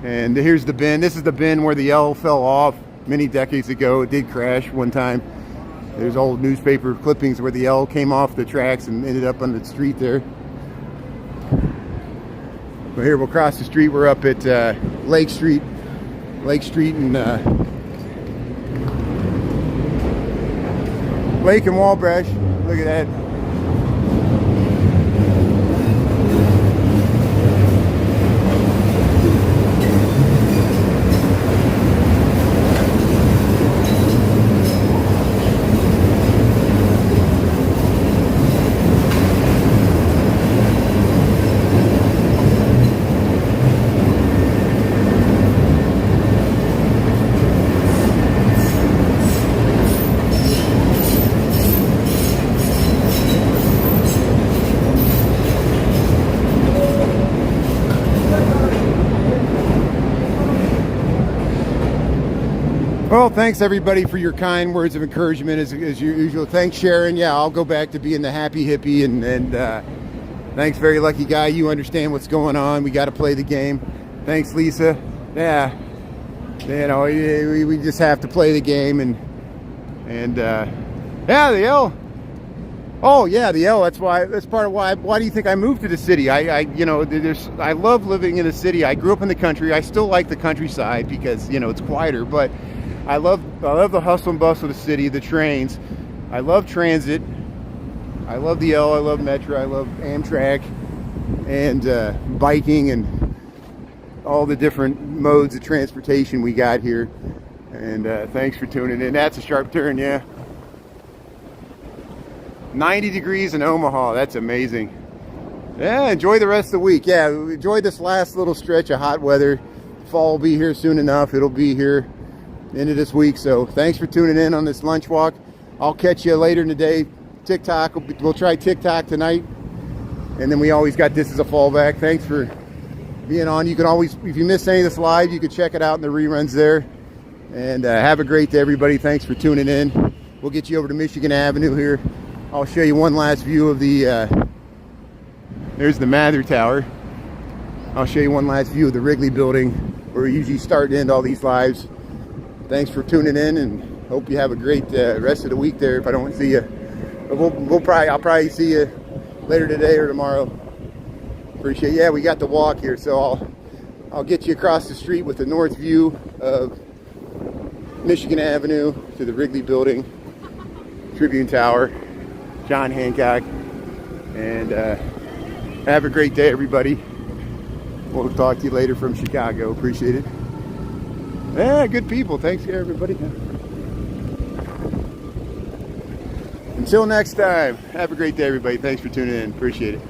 Speaker 1: and here's the bend. This is the bend where the L fell off many decades ago. It did crash one time. There's old newspaper clippings where the L came off the tracks and ended up on the street there. But here we'll cross the street. We're up at Lake Street and Lake and Wabash. Look at that. Well, thanks everybody for your kind words of encouragement as usual. Thanks, Sharon. Yeah, I'll go back to being the happy hippie, and thanks, very lucky guy. You understand what's going on. We got to play the game. Thanks, Lisa. Yeah, you know, we just have to play the game, and yeah, the L. Oh yeah, the L. That's part of why. Why do you think I moved to the city? I love living in the city. I grew up in the country. I still like the countryside because, you know, it's quieter, but I love the hustle and bustle of the city, the trains. I love transit. I love the L. I love Metro. I love Amtrak, and biking, and all the different modes of transportation we got here. And thanks for tuning in. That's a sharp turn, yeah. 90 degrees in Omaha. That's amazing. Yeah, enjoy the rest of the week. Yeah, enjoy this last little stretch of hot weather. Fall will be here soon enough. It'll be here into this week. So thanks for tuning in on this lunch walk. I'll catch you later in the day. TikTok, we'll try TikTok tonight, and then we always got this as a fallback. Thanks for being on. You can always, if you missed any of this live, you can check it out in the reruns there. And have a great day, everybody. Thanks for tuning in. We'll get you over to Michigan Avenue here. I'll show you one last view of the there's the Mather Tower. I'll show you one last view of the Wrigley building, where we usually start and end all these lives. Thanks for tuning in, and hope you have a great rest of the week there. If I don't see you, I'll probably see you later today or tomorrow. Appreciate it. Yeah, we got the walk here, so I'll get you across the street with the north view of Michigan Avenue to the Wrigley building, Tribune Tower, John Hancock, and have a great day, everybody. We'll talk to you later from Chicago. Appreciate it. Yeah, good people. Thanks, everybody. Until next time, have a great day, everybody. Thanks for tuning in. Appreciate it.